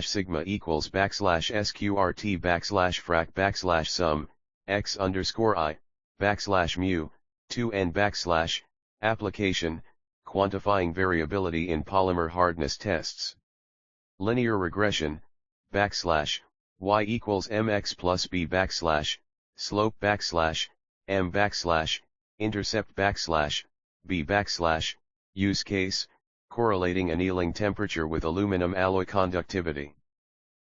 sigma equals sqrt frac sum, x underscore I, mu, 2n application, quantifying variability in polymer hardness tests. Linear regression, y equals mx plus b slope m intercept b use case, correlating annealing temperature with aluminum alloy conductivity.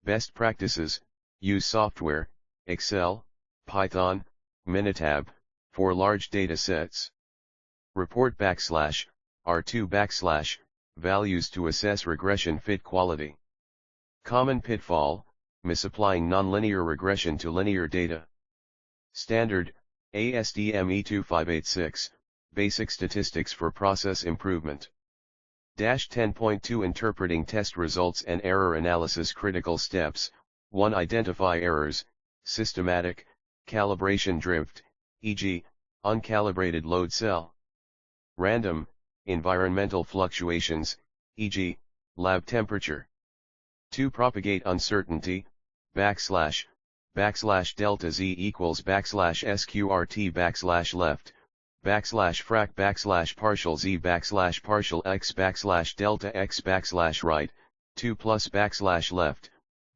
Best practices, use software, Excel, Python, Minitab, for large data sets. Report R2 values to assess regression fit quality. Common pitfall, misapplying nonlinear regression to linear data. Standard, ASTM E2586, Basic Statistics for Process Improvement. 10.2 Interpreting test results and error analysis. Critical steps: 1. Identify errors, systematic, calibration drift, e.g., uncalibrated load cell. Random, environmental fluctuations, e.g., lab temperature. 2. Propagate uncertainty, delta z equals sqrt left, frac partial z partial x delta x right, 2 plus left,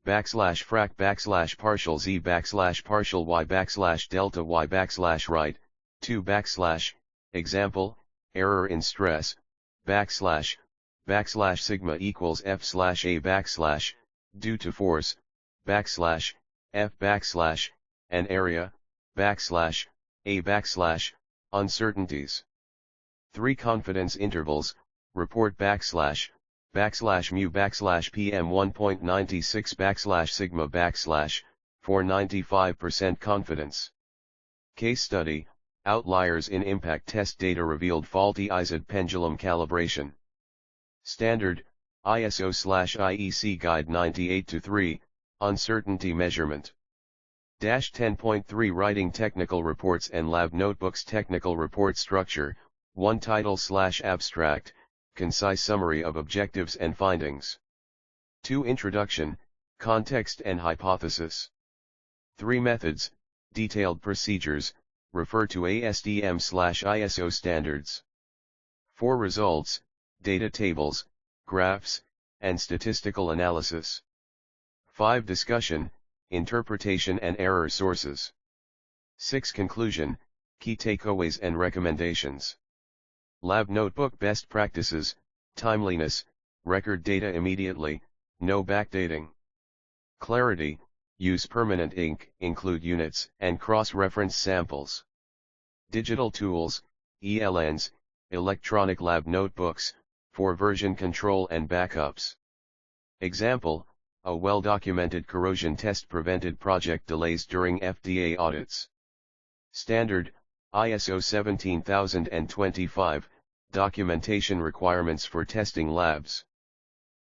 frac partial z partial y delta y right, 2 example, error in stress, sigma equals f/a due to force, f and area, a uncertainties. 3. Confidence intervals, report mu pm 1.96 sigma for 95% confidence. Case study, outliers in impact test data revealed faulty IZAD pendulum calibration. Standard, ISO/IEC Guide 98-3, Uncertainty Measurement. 10.3 Writing technical reports and lab notebooks. Technical report structure, 1 title/abstract, concise summary of objectives and findings. 2. Introduction, context and hypothesis. 3. Methods, detailed procedures, refer to ASTM/ISO standards. 4. Results, data tables, graphs, and statistical analysis. 5. Discussion, interpretation and error sources. 6. Conclusion, key takeaways and recommendations. Lab notebook best practices, timeliness, record data immediately, no backdating. Clarity, use permanent ink, include units and cross-reference samples. Digital tools, ELNs, electronic lab notebooks, for version control and backups. Example, a well-documented corrosion test prevented project delays during FDA audits. Standard, ISO 17025, documentation requirements for testing labs.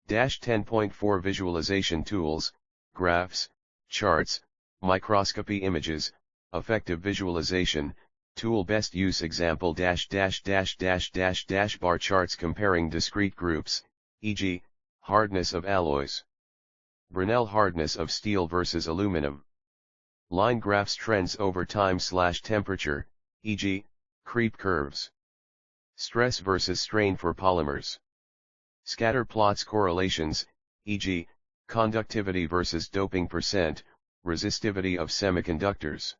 10.4 Visualization tools, graphs, charts, microscopy images, effective visualization, tool best use. Example bar charts comparing discrete groups, e.g., hardness of alloys. Brinell hardness of steel versus aluminum. Line graphs trends over time/temperature, e.g., creep curves. Stress versus strain for polymers. Scatter plots correlations, e.g., conductivity versus doping percent, resistivity of semiconductors.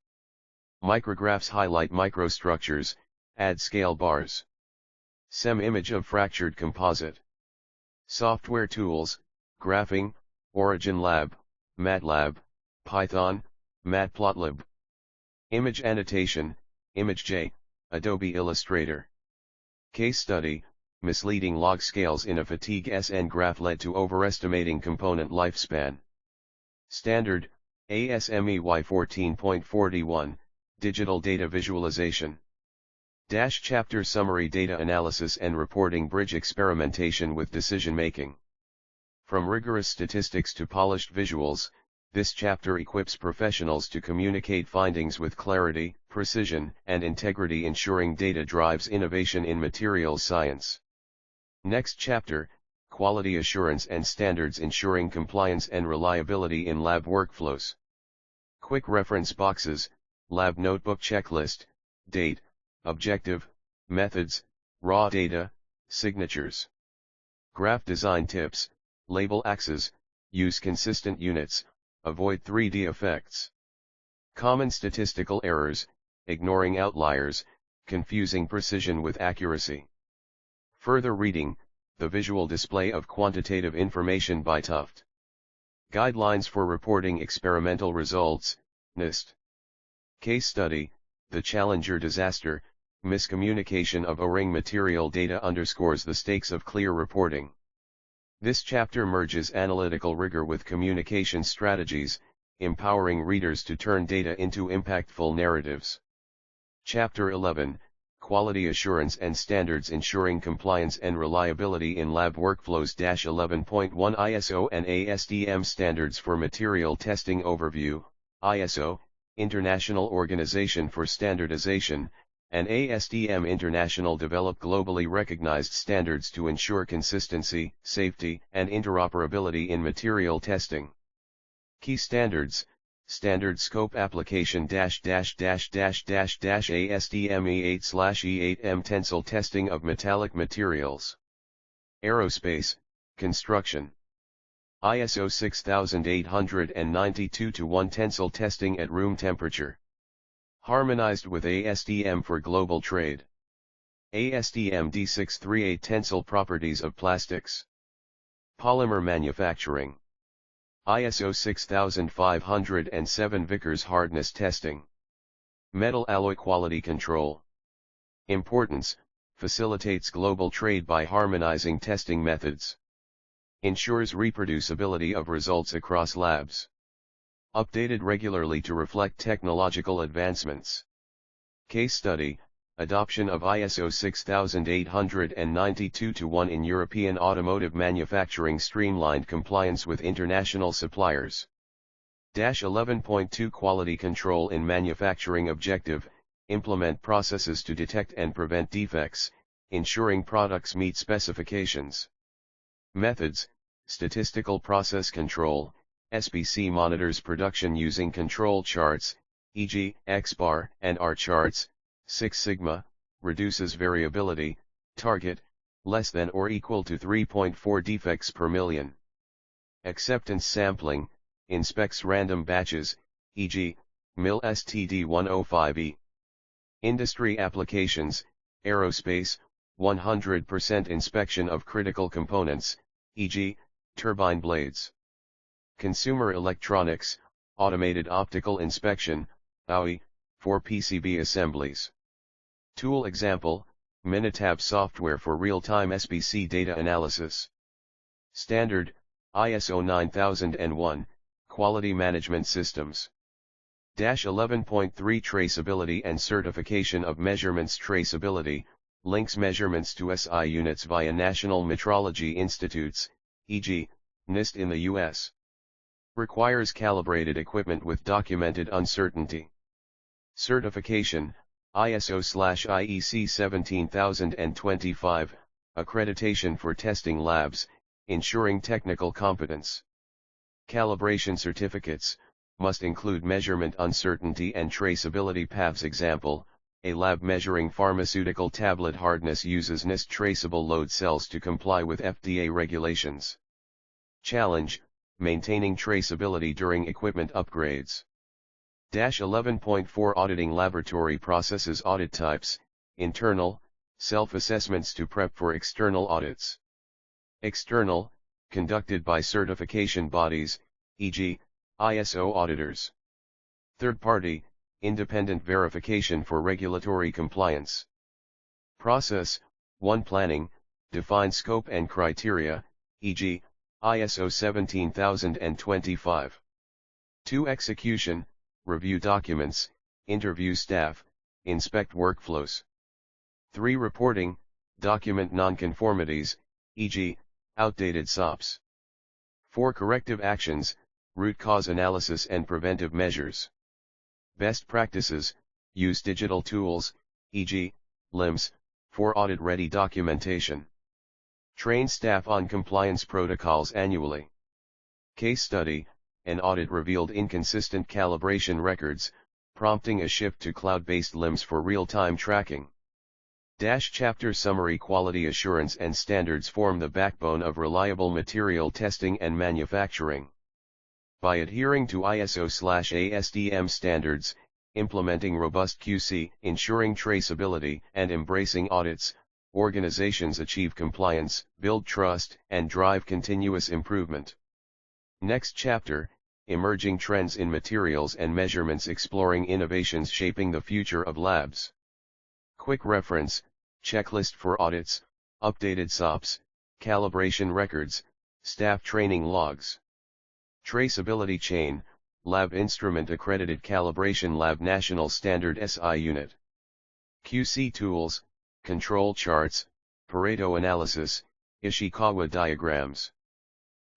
Micrographs highlight microstructures, add scale bars. SEM image of fractured composite. Software tools, graphing, Origin Lab, MATLAB, Python, Matplotlib. Image annotation, ImageJ, Adobe Illustrator. Case study, misleading log scales in a fatigue SN graph led to overestimating component lifespan. Standard, ASME Y14.41, Digital Data Visualization. Chapter Summary Data Analysis and Reporting Bridge Experimentation with Decision Making. From rigorous statistics to polished visuals, This chapter equips professionals to communicate findings with clarity, precision, and integrity, ensuring data drives innovation in materials science. Next chapter, Quality Assurance and Standards, ensuring compliance and reliability in lab workflows. Quick reference boxes, lab notebook checklist, date, objective, methods, raw data, signatures. Graph design tips, label axes, use consistent units, avoid 3D effects. Common statistical errors, ignoring outliers, confusing precision with accuracy. Further reading, the visual display of quantitative information by Tuft. Guidelines for reporting experimental results, NIST. Case study, the Challenger disaster, miscommunication of O-ring material data underscores the stakes of clear reporting. This chapter merges analytical rigor with communication strategies, empowering readers to turn data into impactful narratives. Chapter 11, Quality Assurance and Standards, ensuring compliance and reliability in lab workflows. 11.1 ISO and ASTM Standards for Material Testing Overview. ISO, International Organization for Standardization, and ASTM International develop globally recognized standards to ensure consistency, safety, and interoperability in material testing. Key standards: Standard Scope Application ASTM E8/E8M Tensile Testing of Metallic Materials. Aerospace, Construction. ISO 6892-1 Tensile Testing at Room Temperature. Harmonized with ASTM for global trade. ASTM D638 Tensile Properties of Plastics. Polymer Manufacturing. ISO 6507 Vickers Hardness Testing. Metal Alloy Quality Control. Importance: facilitates global trade by harmonizing testing methods. Ensures reproducibility of results across labs. Updated regularly to reflect technological advancements. Case study: adoption of ISO 6892-1 in European automotive manufacturing, streamlined compliance with international suppliers. 11.2 Quality Control in Manufacturing Objective, implement processes to detect and prevent defects, ensuring products meet specifications. Methods: statistical process control. SPC monitors production using control charts, e.g., X-bar and R charts. 6 Sigma, reduces variability, target, less than or equal to 3.4 defects per million. Acceptance sampling, inspects random batches, e.g., MIL STD105E. Industry applications, aerospace, 100% inspection of critical components, e.g., turbine blades. Consumer electronics, automated optical inspection, AOI, for PCB assemblies. Tool example: Minitab software for real-time SPC data analysis. Standard: ISO 9001, Quality Management Systems. 11.3 Traceability and Certification of Measurements. Traceability links measurements to SI units via national metrology institutes, e.g., NIST in the U.S. Requires calibrated equipment with documented uncertainty. Certification: ISO/IEC 17025, accreditation for testing labs, ensuring technical competence. Calibration certificates must include measurement uncertainty and traceability paths. Example: a lab measuring pharmaceutical tablet hardness uses NIST traceable load cells to comply with FDA regulations. Challenge: maintaining traceability during equipment upgrades. 11.4 Auditing laboratory processes. Audit types: internal, self-assessments to prep for external audits. External, conducted by certification bodies, e.g., ISO auditors. Third-party, independent verification for regulatory compliance. Process: 1. Planning, define scope and criteria, e.g., ISO 17025. 2. Execution, review documents, interview staff, inspect workflows. 3. Reporting, document nonconformities, e.g., outdated SOPs. 4. Corrective actions, root cause analysis and preventive measures. Best practices: use digital tools, e.g., LIMS, for audit-ready documentation. Train staff on compliance protocols annually. Case study: an audit revealed inconsistent calibration records, prompting a shift to cloud-based LIMS for real-time tracking. Chapter summary: quality assurance and standards form the backbone of reliable material testing and manufacturing. By adhering to ISO/ASTM standards, implementing robust QC, ensuring traceability, and embracing audits, organizations achieve compliance, build trust, and drive continuous improvement. Next chapter: emerging trends in materials and measurements, exploring innovations shaping the future of labs. Quick reference: checklist for audits, updated SOPs, calibration records, staff training logs. Traceability chain: lab instrument accredited calibration lab national standard SI unit. QC tools: control charts, Pareto analysis, Ishikawa diagrams.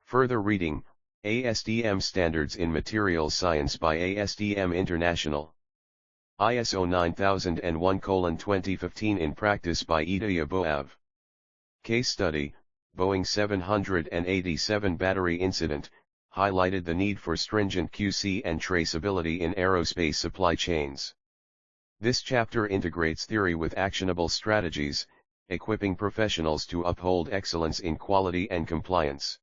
Further reading: ASTM Standards in Materials Science by ASTM International. ISO 9001:2015 in practice by Ida Boav. Case study: Boeing 787 battery incident, highlighted the need for stringent QC and traceability in aerospace supply chains. This chapter integrates theory with actionable strategies, equipping professionals to uphold excellence in quality and compliance.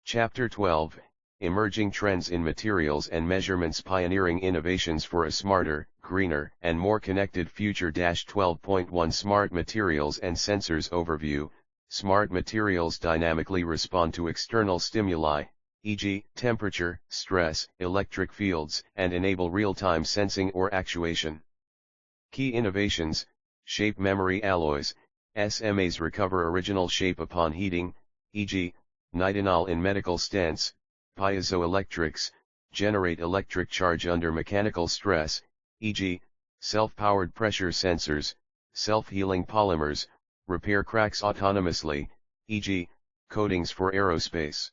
Chapter 12: Emerging Trends in Materials and Measurements, pioneering innovations for a smarter, greener, and more connected future. 12.1 Smart Materials and Sensors Overview. Smart materials dynamically respond to external stimuli, e.g., temperature, stress, electric fields, and enable real-time sensing or actuation. Key innovations: shape memory alloys, SMAs recover original shape upon heating, e.g., nitinol in medical stents. Piezoelectrics, generate electric charge under mechanical stress, e.g., self-powered pressure sensors. Self-healing polymers, repair cracks autonomously, e.g., coatings for aerospace.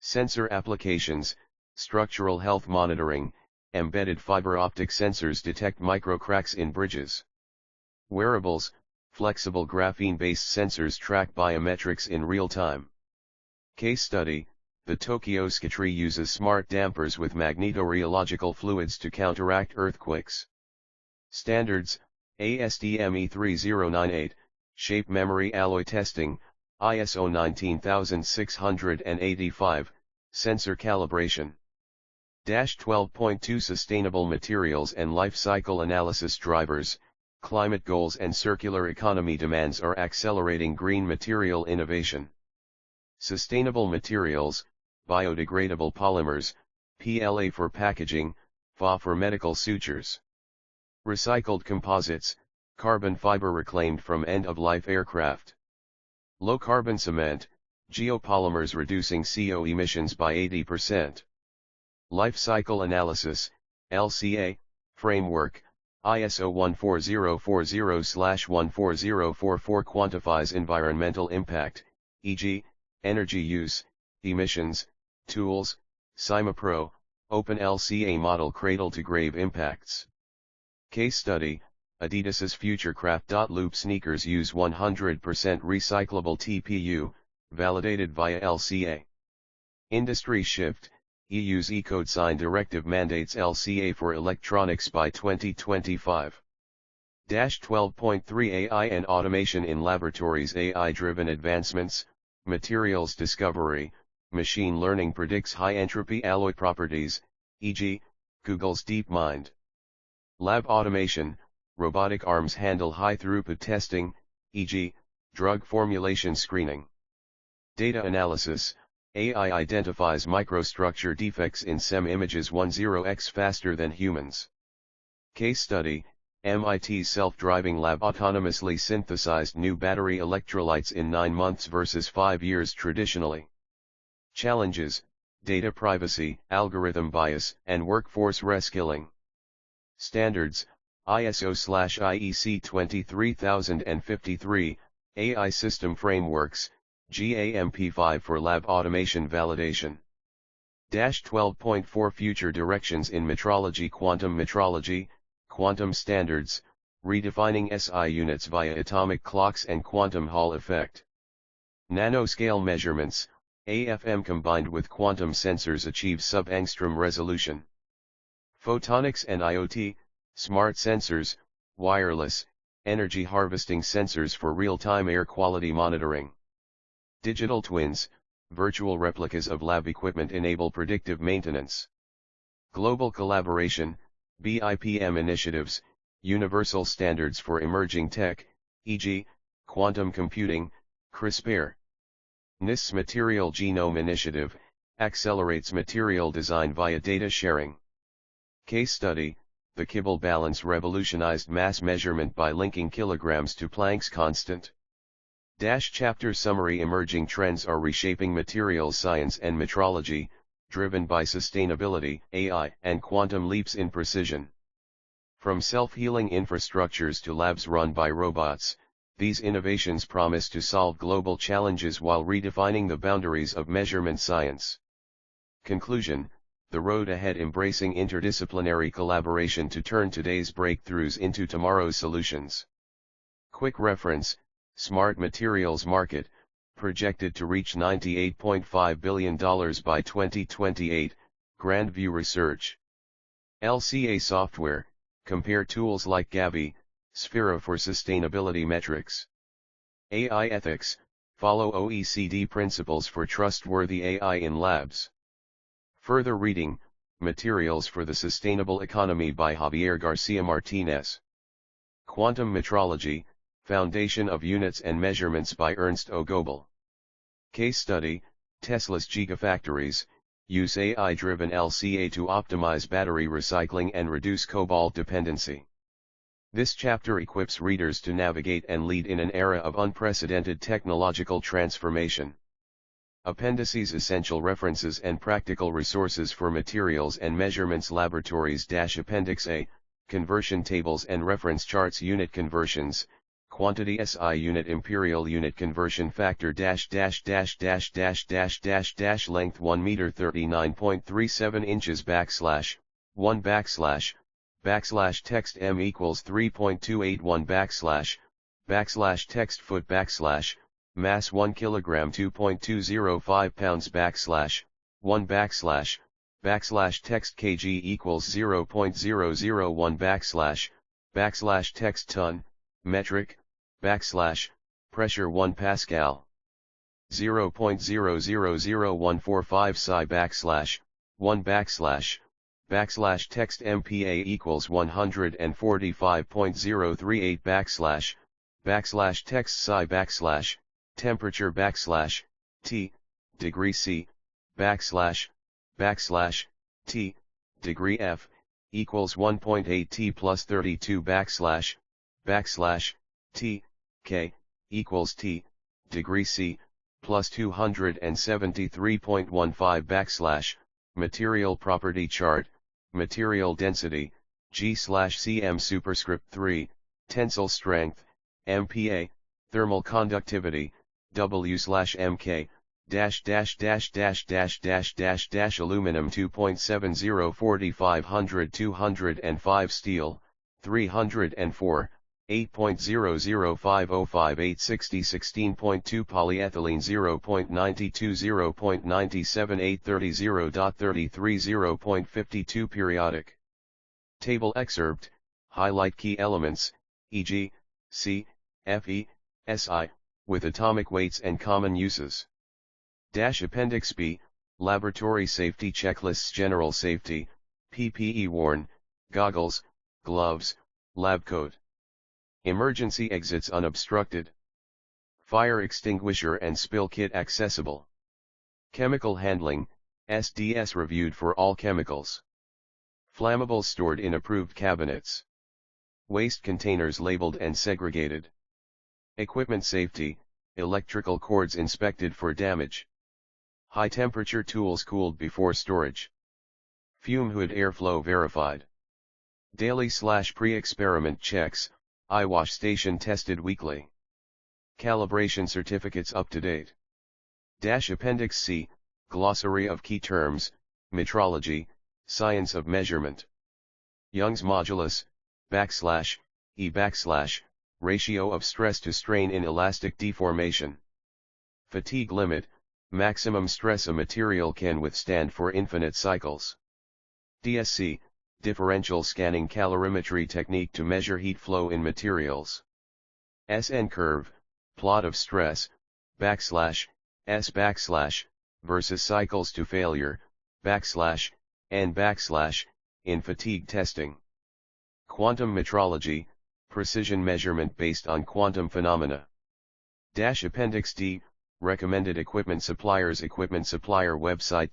Sensor applications: structural health monitoring, embedded fiber optic sensors detect micro cracks in bridges. Wearables: flexible graphene-based sensors track biometrics in real time. Case study: the Tokyo Ski Tree uses smart dampers with magnetorheological fluids to counteract earthquakes. Standards: ASTM E3098, shape memory alloy testing, ISO 19685, sensor calibration. 12.2 Sustainable Materials and Life Cycle Analysis drivers. Climate goals and circular economy demands are accelerating green material innovation. Sustainable materials: biodegradable polymers, PLA for packaging, FA for medical sutures. Recycled composites, carbon fiber reclaimed from end-of-life aircraft. Low-carbon cement, geopolymers reducing CO emissions by 80%. Life cycle analysis, LCA, framework, ISO 14040/14044 quantifies environmental impact, e.g., energy use, emissions, tools. CIMAPRO, Open LCA model cradle to grave impacts. Case study: Adidas's Futurecraft. Loop sneakers use 100% recyclable TPU, validated via LCA. Industry shift: EU's eCodesign directive mandates LCA for electronics by 2025. 12.3 AI and automation in laboratories. AI-driven advancements, materials discovery, machine learning predicts high-entropy alloy properties, e.g., Google's DeepMind. Lab automation, robotic arms handle high-throughput testing, e.g., drug formulation screening. Data analysis, AI identifies microstructure defects in SEM images 10x faster than humans. Case study: MIT's self-driving lab autonomously synthesized new battery electrolytes in 9 months versus 5 years traditionally. Challenges: data privacy, algorithm bias, and workforce reskilling. Standards: ISO/IEC 23053, AI System Frameworks, GAMP5 for lab automation validation. 12.4 Future Directions in Metrology. Quantum metrology, quantum standards, redefining SI units via atomic clocks and quantum Hall effect. Nanoscale measurements, AFM combined with quantum sensors achieve sub-angstrom resolution. Photonics and IoT, smart sensors, wireless, energy harvesting sensors for real-time air quality monitoring. Digital twins, virtual replicas of lab equipment enable predictive maintenance. Global collaboration, BIPM initiatives, universal standards for emerging tech, e.g., quantum computing, CRISPR. NIST's Material Genome Initiative, accelerates material design via data sharing. Case study, the Kibble balance revolutionized mass measurement by linking kilograms to Planck's constant. Chapter summary. Emerging trends are reshaping materials science and metrology, driven by sustainability, AI, and quantum leaps in precision. From self-healing infrastructures to labs run by robots, these innovations promise to solve global challenges while redefining the boundaries of measurement science. Conclusion: the road ahead, embracing interdisciplinary collaboration to turn today's breakthroughs into tomorrow's solutions. Quick reference: Smart materials market, projected to reach $98.5 billion by 2028, Grandview Research. LCA Software, compare tools like Gavi, Sphera for sustainability metrics. AI Ethics, follow OECD principles for trustworthy AI in labs. Further reading, Materials for the Sustainable Economy by Javier Garcia Martinez. Quantum Metrology, Foundation of Units and Measurements by Ernst O. Goebel. Case study, Tesla's Gigafactories, use AI-driven LCA to optimize battery recycling and reduce cobalt dependency. This chapter equips readers to navigate and lead in an era of unprecedented technological transformation. Appendices: Essential references and practical resources for materials and measurements. Laboratories. Appendix A, Conversion tables and reference charts. Unit conversions, quantity SI unit, imperial unit conversion factor length 1 meter 39.37 inches /1 text m equals 3.281 text foot mass 1 kilogram 2.205 pounds /1 text kg equals 0.001 text ton metric pressure 1 Pascal 0.000145 psi /1 text MPa equals 145.038 text psi temperature T degree C T degree F equals 1.8 T plus 32 T K equals T degree C plus 273.15 material property chart, material density, G/cm superscript 3, tensile strength, MPa, thermal conductivity, W/mk, aluminum 2.70 205 steel, 304, 8.005058 60 16.2 polyethylene 0.92 0.97 830 0.33 periodic table excerpt, highlight key elements, e.g., C, Fe, Si, with atomic weights and common uses. Appendix B, Laboratory Safety Checklists. General Safety, PPE worn, goggles, gloves, lab coat. Emergency exits unobstructed. Fire extinguisher and spill kit accessible. Chemical handling, SDS reviewed for all chemicals. Flammables stored in approved cabinets. Waste containers labeled and segregated. Equipment safety, electrical cords inspected for damage. High temperature tools cooled before storage. Fume hood airflow verified. Daily/pre-experiment checks, eyewash station tested weekly. Calibration certificates up to date. Appendix C, Glossary of key terms, metrology, science of measurement. Young's modulus, /E/, ratio of stress to strain in elastic deformation. Fatigue limit, maximum stress a material can withstand for infinite cycles. DSC, differential scanning calorimetry technique to measure heat flow in materials. SN curve, plot of stress, /S/ versus cycles to failure, /N/ in fatigue testing. Quantum metrology, precision measurement based on quantum phenomena. Appendix D, recommended equipment suppliers. Equipment supplier website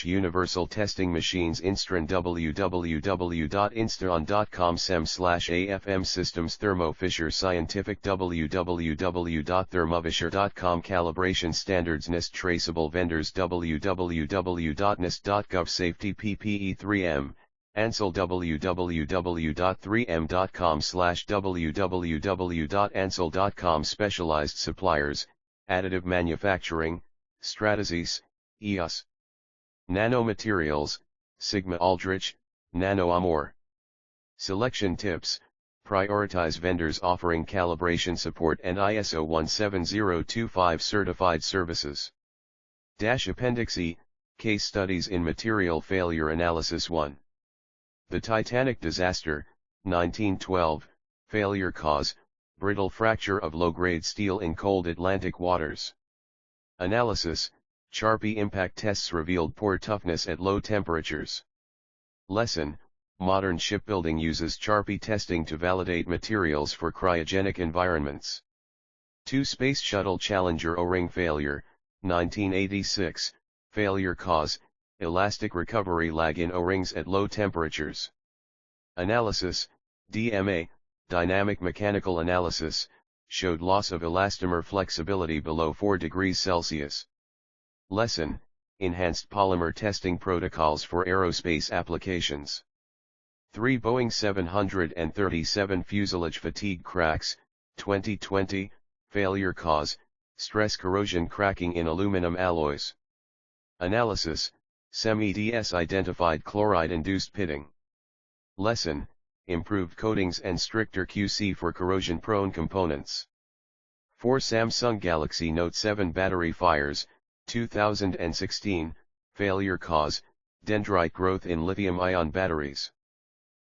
universal testing machines Instron www.instron.com sem/afm systems Thermo Fisher Scientific www.thermovisher.com calibration standards NIST traceable vendors www.nist.gov safety PPE 3M Ansel www.3m.com/www.ansel.com specialized suppliers, additive manufacturing, Stratasys, EOS. Nanomaterials, Sigma Aldrich, Nano Amor. Selection tips, prioritize vendors offering calibration support and ISO 17025 certified services. Appendix E, Case Studies in Material Failure Analysis 1. The Titanic Disaster, 1912, Failure Cause, Brittle Fracture of Low-Grade Steel in Cold Atlantic Waters. Analysis, Charpy Impact Tests Revealed Poor Toughness at Low Temperatures. Lesson, Modern shipbuilding uses Charpy testing to validate materials for cryogenic environments. 2 Space Shuttle Challenger O-ring failure, 1986, Failure Cause, Elastic recovery lag in O-rings at low temperatures. Analysis, DMA, Dynamic Mechanical Analysis, showed loss of elastomer flexibility below 4 degrees Celsius. Lesson, Enhanced Polymer Testing Protocols for Aerospace Applications. 3 Boeing 737 Fuselage Fatigue Cracks, 2020, Failure Cause, Stress Corrosion Cracking in Aluminum Alloys. Analysis, SEM-EDS identified chloride-induced pitting. Lesson, Improved coatings and stricter QC for corrosion-prone components. 4 Samsung Galaxy Note 7 battery fires, 2016, failure cause, dendrite growth in lithium-ion batteries.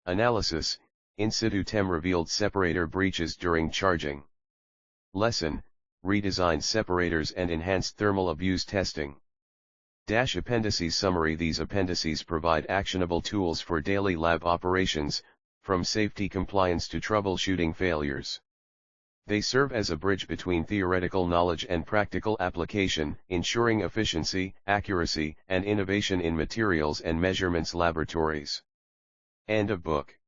Analysis, in situ TEM revealed separator breaches during charging. Lesson, redesigned separators and enhanced thermal abuse testing. Appendices summary. These appendices provide actionable tools for daily lab operations, from safety compliance to troubleshooting failures. They serve as a bridge between theoretical knowledge and practical application, ensuring efficiency, accuracy, and innovation in materials and measurements laboratories. End of book.